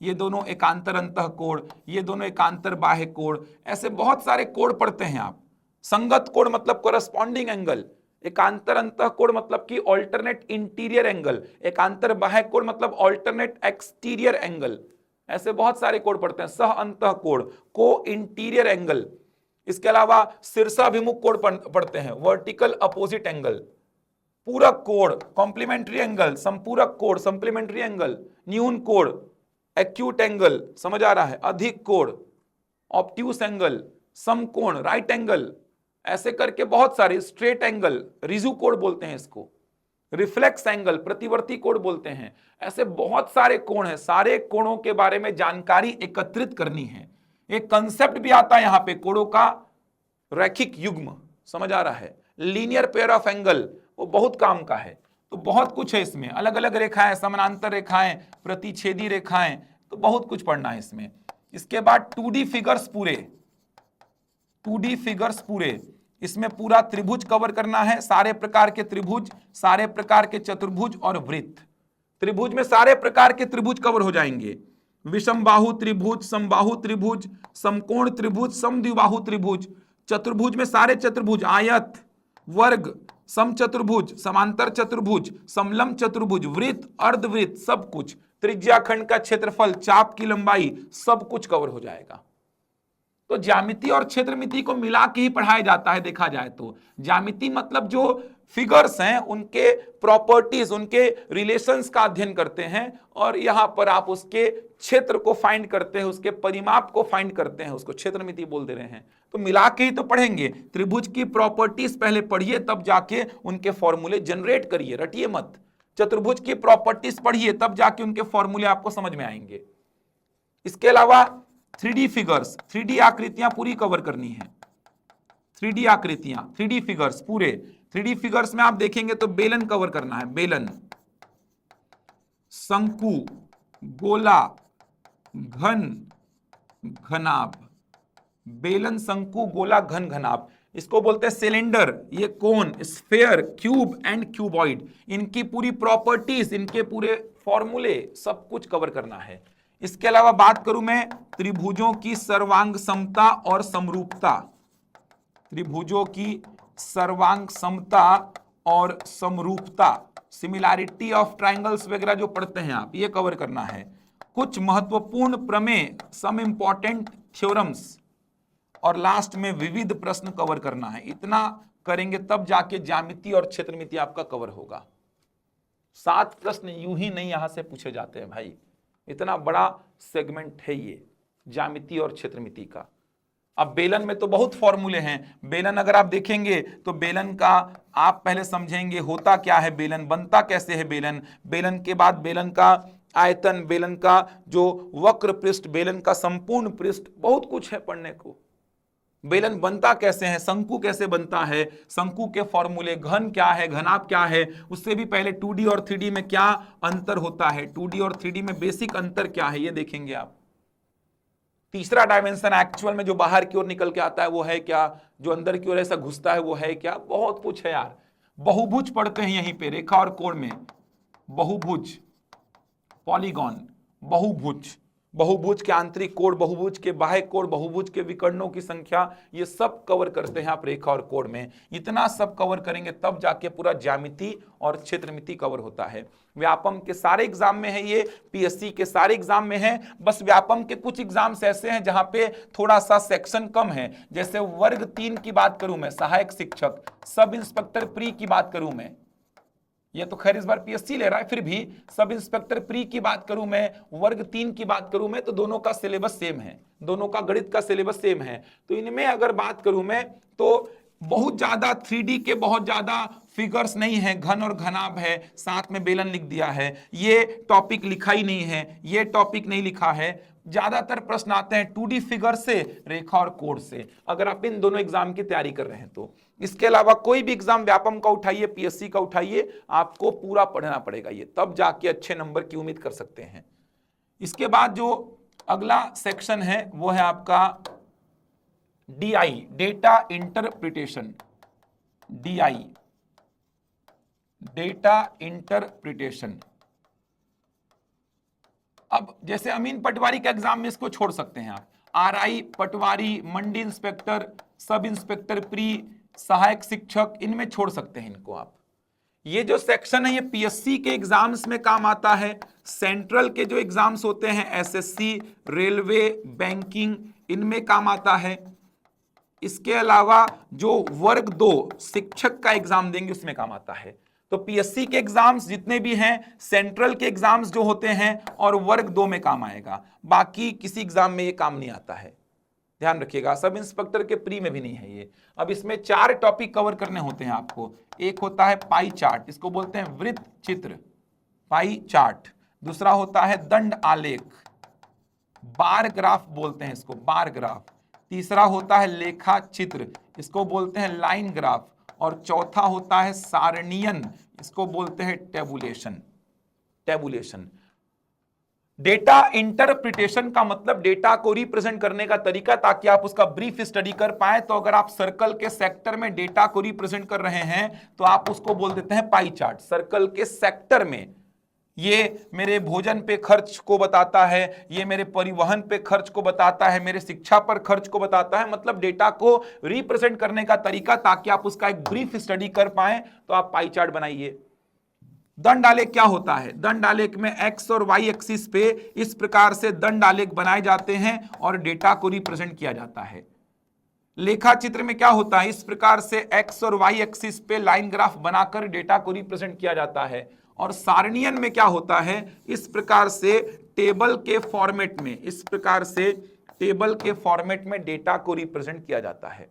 ये दोनों एकांतर अंतः कोण, ये दोनों एकांतर बाह्य कोण, ऐसे बहुत सारे कोण पढ़ते हैं आप। संगत कोण मतलब कोरस्पॉन्डिंग एंगल, एकांतर अंतः कोण मतलब कि ऑल्टरनेट इंटीरियर एंगल, एकांतर बाह्य कोण मतलब ऑल्टरनेट एक्सटीरियर एंगल। ऐसे बहुत सारे कोण पढ़ते हैं। सह अंतः कोण, को इंटीरियर एंगल। इसके अलावा शीर्षाभिमुख कोण पढ़ते हैं, वर्टिकल अपोजिट एंगल। पूरक कोण, कॉम्प्लीमेंट्री एंगल, संपूरक कोण, सप्लीमेंट्री एंगल, न्यून कोण, एक्यूट एंगल, समझ आ रहा है, अधिक कोण, ऑब्ट्यूस एंगल, समकोण, राइट एंगल, ऐसे करके बहुत सारे, स्ट्रेट एंगल, रिजु कोण बोलते हैं इसको, रिफ्लेक्स एंगल, प्रतिवर्ती कोण बोलते हैं। ऐसे बहुत सारे कोण हैं। सारे कोणों के बारे में जानकारी एकत्रित करनी है। एक कंसेप्ट भी आता है यहां पे कोणों का, रैखिक युग्म, समझ आ रहा है, लीनियर पेयर ऑफ एंगल, वो बहुत काम का है। तो बहुत कुछ है इसमें, अलग अलग रेखाएं, समानांतर रेखाएं, प्रतिच्छेदी रेखाएं, तो बहुत कुछ पढ़ना है इसमें। इसके बाद 2D फिगर्स पूरे, 2D फिगर्स पूरे, इसमें पूरा त्रिभुज कवर करना है, सारे प्रकार के त्रिभुज, सारे प्रकार के चतुर्भुज और वृत्त। त्रिभुज में सारे प्रकार के त्रिभुज कवर हो जाएंगे, विषम बाहु त्रिभुज, समबाहु त्रिभुज, समकोण त्रिभुज, समद्विबाहु त्रिभुज। चतुर्भुज में सारे चतुर्भुज, आयत, वर्ग, समचतुर्भुज, समांतर चतुर्भुज, समलंब चतुर्भुज, वृत्त, अर्धवृत्त, सब कुछ। त्रिज्याखंड का क्षेत्रफल, चाप की लंबाई, सब कुछ कवर हो जाएगा। तो ज्यामिति और क्षेत्रमिति को मिला के ही पढ़ाया जाता है। देखा जाए तो ज्यामिति मतलब जो फिगर्स हैं उनके प्रॉपर्टीज, उनके रिलेशंस का अध्ययन करते हैं, और यहां पर आप उसके क्षेत्र को फाइंड करते हैं, उसके परिमाप को फाइंड करते हैं, उसको क्षेत्रमिति बोल दे रहे हैं। तो मिला के ही तो पढ़ेंगे। त्रिभुज की प्रॉपर्टीज पहले पढ़िए, तब जाके उनके फॉर्मूले जनरेट करिए, रटिए मत। चतुर्भुज की प्रॉपर्टीज पढ़िए, तब जाके उनके फॉर्मूले आपको समझ में आएंगे। इसके अलावा 3D फिगर्स, 3D आकृतियां पूरी कवर करनी है। 3D आकृतियां, 3D फिगर्स पूरे। 3D फिगर्स में आप देखेंगे तो बेलन कवर करना है, बेलन, शंकु, गोला, घन, घनाभ। बेलन, शंकु, गोला, घन, घनाभ, इसको बोलते हैं सिलेंडर, ये कोन, स्फेयर, क्यूब एंड क्यूबॉइड। इनकी पूरी प्रॉपर्टीज, इनके पूरे फॉर्मूले, सब कुछ कवर करना है। इसके अलावा बात करूं मैं त्रिभुजों की सर्वांग समता और समरूपता, त्रिभुजों की सर्वांग समता और समरूपता, सिमिलैरिटी ऑफ ट्रायंगल्स वगैरह जो पढ़ते हैं आप, ये कवर करना है। कुछ महत्वपूर्ण प्रमेय, सम इंपॉर्टेंट थ्योरम्स, और लास्ट में विविध प्रश्न कवर करना है। इतना करेंगे तब जाके ज्यामिति और क्षेत्रमिति आपका कवर होगा। 7 प्रश्न यूं ही नहीं यहां से पूछे जाते हैं भाई, इतना बड़ा सेगमेंट है ये ज्यामिति और क्षेत्रमिति का। अब बेलन में तो बहुत फॉर्मूले हैं। बेलन अगर आप देखेंगे तो बेलन का आप पहले समझेंगे होता क्या है बेलन, बनता कैसे है बेलन, बेलन के बाद बेलन का आयतन, बेलन का जो वक्र पृष्ठ, बेलन का संपूर्ण पृष्ठ, बहुत कुछ है पढ़ने को। बेलन बनता कैसे है, शंकु कैसे बनता है, शंकु के फॉर्मूले, घन क्या है, घनाभ क्या है, उससे भी पहले 2D और 3D में क्या अंतर होता है, 2D और 3D में बेसिक अंतर क्या है, ये देखेंगे आप। तीसरा डायमेंशन एक्चुअल में जो बाहर की ओर निकल के आता है वो है क्या, जो अंदर की ओर ऐसा घुसता है वो है क्या, बहुत कुछ है यार। बहुभुज पढ़ते हैं यहीं पे, रेखा और कोण में, बहुभुज, पॉलीगॉन, बहुभुज, बहुभुज के आंतरिक कोण, बहुभुज के बाह्य कोण, बहुभुज के विकर्णों की संख्या, ये सब कवर करते हैं आप रेखा और कोण में। इतना सब कवर करेंगे तब जाके पूरा ज्यामिति और क्षेत्रमिति कवर होता है। व्यापम के सारे एग्जाम में है ये, पीएससी के सारे एग्जाम में है। बस व्यापम के कुछ एग्जाम्स ऐसे हैं जहां पे थोड़ा सा सेक्शन कम है। जैसे वर्ग 3 की बात करूं मैं, सहायक शिक्षक, सब इंस्पेक्टर प्री की बात करूं मैं, ये तो खैर इस बार पीएससी ले रहा है, फिर भी सब इंस्पेक्टर प्री की बात करूं मैं, वर्ग 3 की बात करूं मैं, तो दोनों का सिलेबस सेम है, दोनों का गणित का सिलेबस सेम है। तो इनमें अगर बात करूं मैं तो बहुत ज्यादा 3D के बहुत ज्यादा फिगर्स नहीं है, घन और घनाभ है, साथ में बेलन लिख दिया है, ये टॉपिक लिखा ही नहीं है, ये टॉपिक नहीं लिखा है। ज्यादातर प्रश्न आते हैं 2D फिगर से, रेखा और कोण से, अगर आप इन दोनों एग्जाम की तैयारी कर रहे हैं तो। इसके अलावा कोई भी एग्जाम व्यापम का उठाइए, पीएससी का उठाइए, आपको पूरा पढ़ना पड़ेगा ये, तब जाके अच्छे नंबर की उम्मीद कर सकते हैं। इसके बाद जो अगला सेक्शन है वो है आपका DI, data interpretation, DI, data interpretation. अब जैसे अमीन पटवारी का एग्जाम में इसको छोड़ सकते हैं आप, RI, पटवारी, मंडी इंस्पेक्टर, सब इंस्पेक्टर प्री, सहायक शिक्षक, इनमें छोड़ सकते हैं इनको आप। ये जो सेक्शन है ये पीएससी के एग्जाम्स में काम आता है, सेंट्रल के जो एग्जाम्स होते हैं एसएससी, रेलवे, बैंकिंग, इनमें काम आता है। इसके अलावा जो वर्ग 2 शिक्षक का एग्जाम देंगे उसमें काम आता है। तो पीएससी के एग्जाम्स जितने भी हैं, सेंट्रल के एग्जाम्स जो होते हैं और वर्ग 2 में काम आएगा, बाकी किसी एग्जाम में ये काम नहीं आता है, ध्यान रखिएगा। सब इंस्पेक्टर के प्री में भी नहीं है ये। अब इसमें 4 टॉपिक कवर करने होते हैं आपको। एक होता है पाई चार्ट, इसको बोलते हैं वृत्त चित्र, पाई चार्ट। दूसरा होता है दंड आलेख, बार ग्राफ बोलते हैं इसको, बार ग्राफ। तीसरा होता है लेखा चित्र, इसको बोलते हैं लाइन ग्राफ। और चौथा होता है सारणीयन, इसको बोलते हैं टेबुलेशन, टेबुलेशन। डेटा इंटरप्रिटेशन का मतलब डेटा को रिप्रेजेंट करने का तरीका, ताकि आप उसका ब्रीफ स्टडी कर पाए। तो अगर आप सर्कल के सेक्टर में डेटा को रिप्रेजेंट कर रहे हैं तो आप उसको बोल देते हैं पाई चार्ट। सर्कल के सेक्टर में ये मेरे भोजन पे खर्च को बताता है, ये मेरे परिवहन पे खर्च को बताता है, मेरे शिक्षा पर खर्च को बताता है, मतलब डेटा को रिप्रेजेंट करने का तरीका, ताकि आप उसका एक ब्रीफ स्टडी कर पाए। तो आप पाई चार्ट बनाइए। दंड आलेख क्या होता है? दंड आलेख में एक्स और वाई एक्सिस पे इस प्रकार से दंड आलेख बनाए जाते हैं और डेटा को रिप्रेजेंट किया जाता है। लेखा चित्र में क्या होता है? इस प्रकार से एक्स और वाई एक्सिस पे लाइन ग्राफ बनाकर डेटा को रिप्रेजेंट किया जाता है। और सारणीयन में क्या होता है? इस प्रकार से टेबल के फॉर्मेट में, इस प्रकार से टेबल के फॉर्मेट में डेटा को रिप्रेजेंट किया जाता है।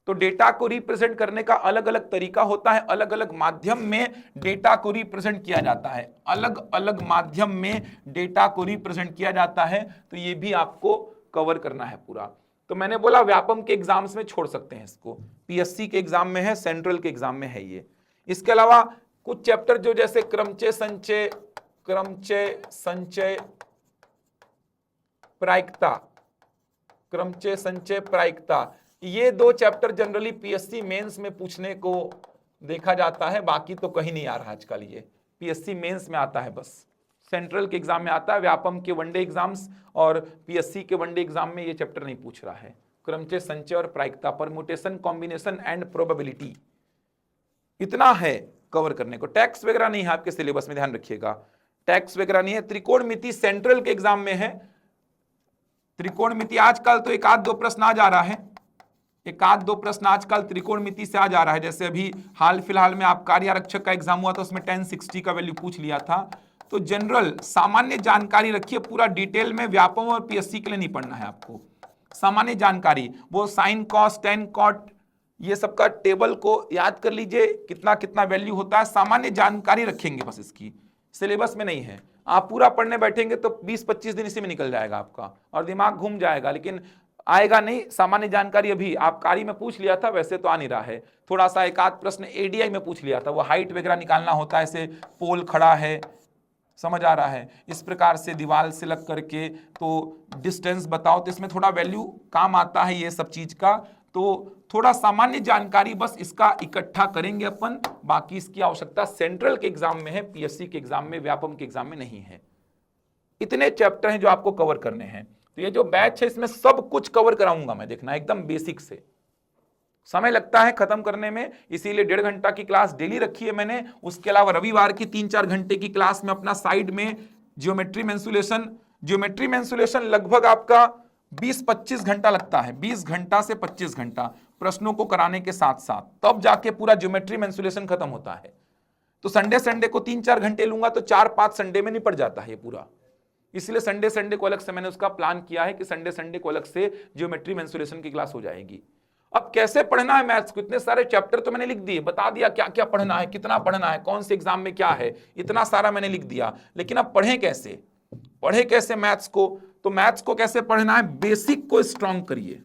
तो डेटा को रिप्रेजेंट करने का अलग अलग तरीका होता है, अलग अलग माध्यम में डेटा को रिप्रेजेंट किया जाता है, अलग अलग माध्यम में डेटा को रिप्रेजेंट किया जाता है। तो ये भी आपको कवर करना है पूरा। तो मैंने बोला व्यापम के एग्जाम्स में छोड़ सकते हैं इसको, पीएससी के एग्जाम में है, सेंट्रल के एग्जाम में है ये। इसके अलावा कुछ चैप्टर जो जैसे क्रमचय संचय, क्रमचय संचय प्रायिकता, क्रमचय संचय प्रायिकता, ये 2 चैप्टर जनरली पीएससी मेंस में पूछने को देखा जाता है, बाकी तो कहीं नहीं आ रहा आजकल। ये पीएससी मेंस में आता है, बस सेंट्रल के एग्जाम में आता है, व्यापम के वनडे एग्जाम्स और पीएससी के वनडे एग्जाम में ये चैप्टर नहीं पूछ रहा है। क्रमचय संचय और प्रायिकता, परम्यूटेशन, कॉम्बिनेशन एंड प्रोबेबिलिटी, इतना है कवर करने को। टैक्स वगैरह नहीं है आपके सिलेबस में, ध्यान रखिएगा, टैक्स वगैरह नहीं है। त्रिकोणमिति सेंट्रल के एग्जाम में है। त्रिकोणमिति आजकल तो एक आध दो प्रश्न आ जा रहा है, एक आध दो प्रश्न आजकल त्रिकोणमिति से आ जा रहा है। जैसे अभी हाल फिलहाल में आप कार्य आरक्षक का एग्जाम हुआ था, उसमें 1060 का वैल्यू पूछ लिया था। तो जनरल सामान्य जानकारी रखिए, पूरा डिटेल में व्यापम और पीएससी के लिए नहीं पढ़ना है आपको। सामान्य जानकारी, वो साइन कॉस टेन कॉट ये सब का टेबल को याद कर लीजिए, कितना कितना वैल्यू होता है, सामान्य जानकारी रखेंगे बस, इसकी सिलेबस में नहीं है। आप पूरा पढ़ने बैठेंगे तो 20-25 दिन इसी में निकल जाएगा आपका और दिमाग घूम जाएगा, लेकिन आएगा नहीं। सामान्य जानकारी अभी आप कारी में पूछ लिया था, वैसे तो आ नहीं रहा है। थोड़ा सा एक आध प्रश्न एडीआई में पूछ लिया था, वो हाइट वगैरह निकालना होता है, ऐसे पोल खड़ा है, समझ आ रहा है, इस प्रकार से दीवार से लग करके तो डिस्टेंस बताओ, तो इसमें थोड़ा वैल्यू काम आता है ये सब चीज का। तो थोड़ा सामान्य जानकारी बस इसका इकट्ठा करेंगे अपन, बाकी इसकी आवश्यकता सेंट्रल के एग्जाम में है, पीएससी के एग्जाम में, व्यापम के एग्जाम में नहीं है। इतने चैप्टर हैं जो आपको कवर करने हैं। तो ये जो बैच है इसमें सब कुछ कवर कराऊंगा मैं, देखना एकदम बेसिक से। समय लगता है खत्म करने में, इसीलिए 1.5 घंटा की क्लास डेली रखी है मैंने। उसके अलावा रविवार की 3-4 घंटे की क्लास में अपना साइड में ज्योमेट्री मेंसुलेशन, ज्योमेट्री मेंसुलेशन लगभग आपका 20-25 घंटा लगता है, 20 घंटा से 25 घंटा प्रश्नों को कराने के साथ साथ, तब जाके पूरा ज्योमेट्री मेंसुलेशन खत्म होता है। तो संडे को 3-4 घंटे लूंगा तो 4-5 संडे में निपट जाता है ये पूरा। इसलिए संडे को अलग से मैंने उसका प्लान किया है कि संडे को अलग से ज्योमेट्री मेंसुरेशन की क्लास हो जाएगी। अब कैसे पढ़ना है मैथ्स को, इतने सारे चैप्टर तो मैंने लिख दिए, बता दिया क्या क्या पढ़ना है, कितना पढ़ना है, कौन से एग्जाम में क्या है, इतना सारा मैंने लिख दिया। लेकिन अब पढ़ें कैसे, पढ़े कैसे मैथ्स को? तो मैथ्स को कैसे पढ़ना है, बेसिक को स्ट्रांग करिए,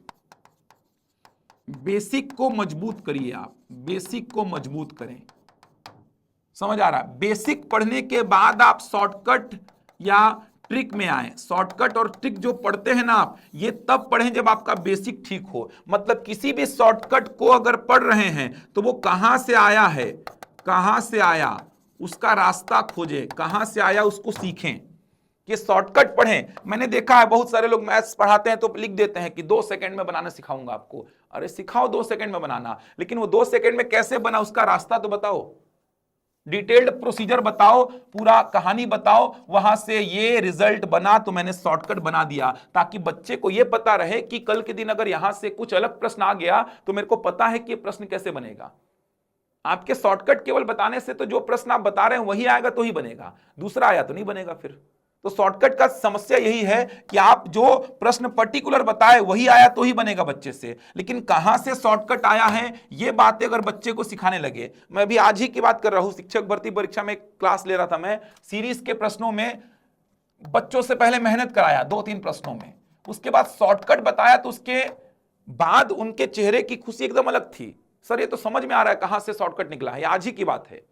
बेसिक को मजबूत करिए, आप बेसिक को मजबूत करें। समझ आ रहा है? बेसिक पढ़ने के बाद आप शॉर्टकट या ट्रिक में आए। शॉर्टकट और ट्रिक जो पढ़ते हैं ना आप, ये तब पढ़ें जब आपका बेसिक ठीक हो। मतलब किसी भी शॉर्टकट को अगर पढ़ रहे हैं तो वो कहां से आया है, कहां से आया उसका रास्ता खोजें, कहां से आया उसको सीखें कि शॉर्टकट पढ़ें। मैंने देखा है बहुत सारे लोग मैथ्स पढ़ाते हैं तो लिख देते हैं कि 2 सेकंड में बनाना सिखाऊंगा आपको। अरे सिखाओ 2 सेकंड में बनाना, लेकिन वो 2 सेकंड में कैसे बना उसका रास्ता तो बताओ, डिटेल्ड प्रोसीजर बताओ, पूरा कहानी बताओ, वहां से ये रिजल्ट बना तो मैंने शॉर्टकट बना दिया, ताकि बच्चे को ये पता रहे कि कल के दिन अगर यहां से कुछ अलग प्रश्न आ गया तो मेरे को पता है कि ये प्रश्न कैसे बनेगा। आपके शॉर्टकट केवल बताने से तो जो प्रश्न आप बता रहे हैं वही आएगा तो ही बनेगा, दूसरा आया तो नहीं बनेगा। फिर तो शॉर्टकट का समस्या यही है कि आप जो प्रश्न पर्टिकुलर बताए वही आया तो ही बनेगा बच्चे से, लेकिन कहां से शॉर्टकट आया है ये बातें अगर बच्चे को सिखाने लगे। मैं भी आज ही की बात कर रहा हूं, शिक्षक भर्ती परीक्षा में क्लास ले रहा था मैं, सीरीज के प्रश्नों में बच्चों से पहले मेहनत कराया 2-3 प्रश्नों में, उसके बाद शॉर्टकट बताया तो उसके बाद उनके चेहरे की खुशी एकदम अलग थी। सर ये तो समझ में आ रहा है कहां से शॉर्टकट निकला है, आज ही की बात है,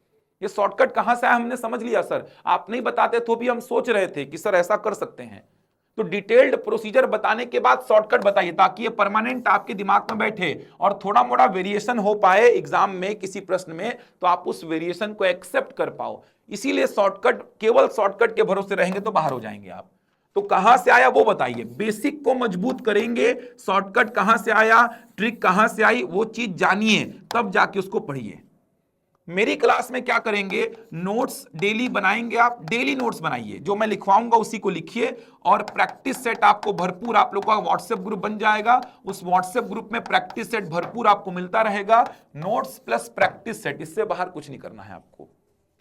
ये शॉर्टकट कहां से आया हमने समझ लिया सर, आप नहीं बताते तो भी हम सोच रहे थे कि सर ऐसा कर सकते हैं। तो डिटेल्ड प्रोसीजर बताने के बाद शॉर्टकट बताइए, ताकि ये परमानेंट आपके दिमाग में बैठे और थोड़ा मोड़ा वेरिएशन हो पाए एग्जाम में किसी प्रश्न में, तो आप उस वेरिएशन को एक्सेप्ट कर पाओ। इसीलिए शॉर्टकट, केवल शॉर्टकट के भरोसे रहेंगे तो बाहर हो जाएंगे आप। तो कहां से आया वो बताइए, बेसिक को मजबूत करेंगे, शॉर्टकट कहां से आया, ट्रिक कहां से आई, वो चीज जानिए तब जाके उसको पढ़िए। मेरी क्लास में क्या करेंगे, नोट्स डेली बनाएंगे, आप डेली नोट्स बनाइए, जो मैं लिखवाऊंगा उसी को लिखिए, और प्रैक्टिस सेट आपको भरपूर, आप लोगों का व्हाट्सएप ग्रुप बन जाएगा, उस व्हाट्सएप ग्रुप में प्रैक्टिस सेट भरपूर आपको मिलता रहेगा। नोट्स प्लस प्रैक्टिस सेट, इससे बाहर कुछ नहीं करना है आपको।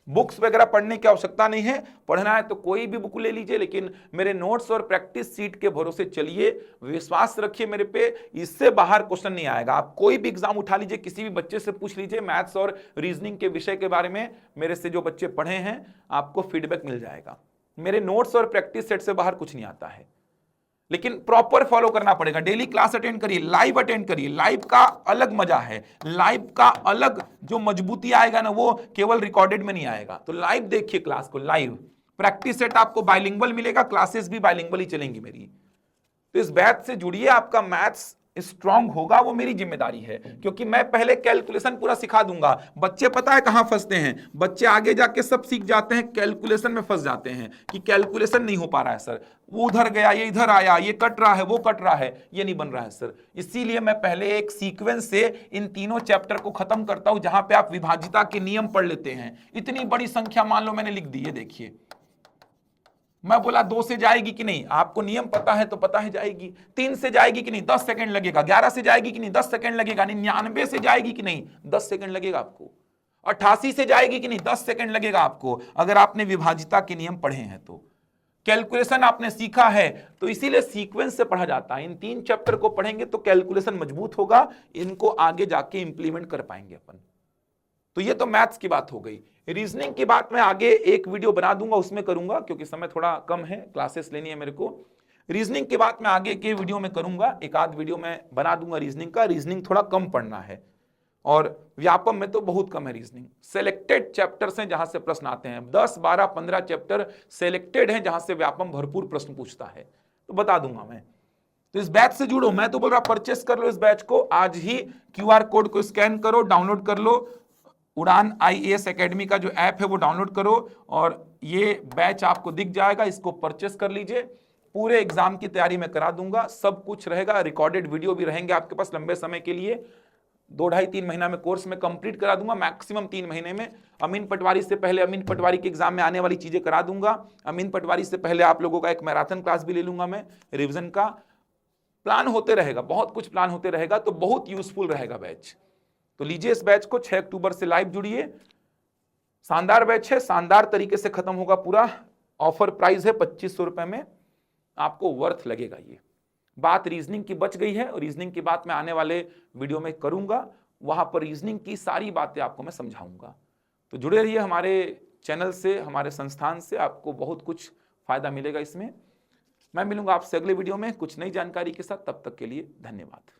बुक्स वगैरह पढ़ने की आवश्यकता नहीं है, पढ़ना है तो कोई भी बुक ले लीजिए, लेकिन मेरे नोट्स और प्रैक्टिस सीट के भरोसे चलिए, विश्वास रखिए मेरे पे, इससे बाहर क्वेश्चन नहीं आएगा। आप कोई भी एग्जाम उठा लीजिए, किसी भी बच्चे से पूछ लीजिए मैथ्स और रीजनिंग के विषय के बारे में, मेरे से जो बच्चे पढ़े हैं आपको फीडबैक मिल जाएगा। मेरे नोट्स और प्रैक्टिस सेट से बाहर कुछ नहीं आता है, लेकिन प्रॉपर फॉलो करना पड़ेगा। डेली क्लास अटेंड करिए, लाइव अटेंड करिए, लाइव का अलग मजा है, लाइव का अलग जो मजबूती आएगा ना वो केवल रिकॉर्डेड में नहीं आएगा। तो लाइव देखिए क्लास को, लाइव प्रैक्टिस सेट आपको बाइलिंगुअल मिलेगा, क्लासेस भी बाइलिंगुअल ही चलेंगी मेरी। तो इस बैच से जुड़िए, आपका मैथ्स स्ट्रांग होगा, वो मेरी जिम्मेदारी है, क्योंकि मैं पहले कैलकुलेशन पूरा सिखा दूंगा। बच्चे पता है कहां फंसते हैं, बच्चे आगे जाके सब सीख जाते हैं, कैलकुलेशन में फंस जाते हैं कि कैलकुलेशन नहीं हो पा रहा है सर, वो उधर गया, ये इधर आया, ये कट रहा है, वो कट रहा है, ये नहीं बन रहा है सर। इसीलिए मैं पहले एक सीक्वेंस से इन तीनों चैप्टर को खत्म करता हूं, जहां पे आप विभाजिता के नियम पढ़ लेते हैं। इतनी बड़ी संख्या मान लो मैंने लिख दी है, देखिए मैं बोला 2 से जाएगी कि नहीं, आपको नियम पता है तो पता है जाएगी। 3 से जाएगी कि नहीं, 10 सेकंड लगेगा। 11 से जाएगी कि नहीं, 10 सेकंड लगेगा। 99 से जाएगी कि नहीं, 10 सेकंड लगेगा आपको। 88 से जाएगी कि नहीं, 10 सेकंड लगेगा आपको, अगर आपने विभाजिता के नियम पढ़े हैं तो। कैलकुलेशन आपने सीखा है, तो इसीलिए सीक्वेंस से पढ़ा जाता है। इन 3 चैप्टर को पढ़ेंगे तो कैलकुलेशन मजबूत होगा, इनको आगे जाके इंप्लीमेंट कर पाएंगे अपन। तो ये तो मैथ्स की बात हो गई। रीजनिंग की बात मैं आगे एक वीडियो बना दूंगा, उसमें करूंगा, क्योंकि समय थोड़ा कम है, क्लासेस लेनी है मेरे को। रीजनिंग की बात मैं आगे के वीडियो में करूंगा, एक आध वीडियो मैं बना दूंगा रीजनिंग का। रीजनिंग थोड़ा कम पढ़ना है, और व्यापम में तो बहुत कम है रीजनिंग। सेलेक्टेड चैप्टर्स हैं जहां से प्रश्न आते हैं, 10, 12, 15 चैप्टर सेलेक्टेड हैं जहां से व्यापम भरपूर प्रश्न पूछता है, तो बता दूंगा मैं। तो इस बैच से जुड़ो, मैं तो बोल रहा परचेस कर लो इस बैच को, आज ही QR कोड को स्कैन करो, डाउनलोड कर लो, उड़ान IAS एकेडमी का जो ऐप है वो डाउनलोड करो, और ये बैच आपको दिख जाएगा, इसको परचेस कर लीजिए। पूरे एग्जाम की तैयारी मैं करा दूंगा, सब कुछ रहेगा, रिकॉर्डेड वीडियो भी रहेंगे आपके पास लंबे समय के लिए। 2 ढाई 3 महीना में कोर्स में कंप्लीट करा दूंगा, मैक्सिमम 3 महीने में। अमीन पटवारी से पहले, अमीन पटवारी के एग्जाम में आने वाली चीजें करा दूंगा। अमीन पटवारी से पहले आप लोगों का एक मैराथन क्लास भी ले लूंगा मैं, रिविजन का। प्लान होते रहेगा, बहुत कुछ प्लान होते रहेगा, तो बहुत यूजफुल रहेगा बैच। तो लीजिए इस बैच को, 6 अक्टूबर से लाइव जुड़िए। शानदार बैच है, शानदार तरीके से खत्म होगा पूरा। ऑफर प्राइस है 2500 रुपए में, आपको वर्थ लगेगा ये। बात रीजनिंग की बच गई है, और रीजनिंग की बात मैं आने वाले वीडियो में करूंगा, वहां पर रीजनिंग की सारी बातें आपको मैं समझाऊंगा। तो जुड़े रहिए हमारे चैनल से, हमारे संस्थान से, आपको बहुत कुछ फायदा मिलेगा इसमें। मैं मिलूंगा आपसे अगले वीडियो में कुछ नई जानकारी के साथ, तब तक के लिए धन्यवाद।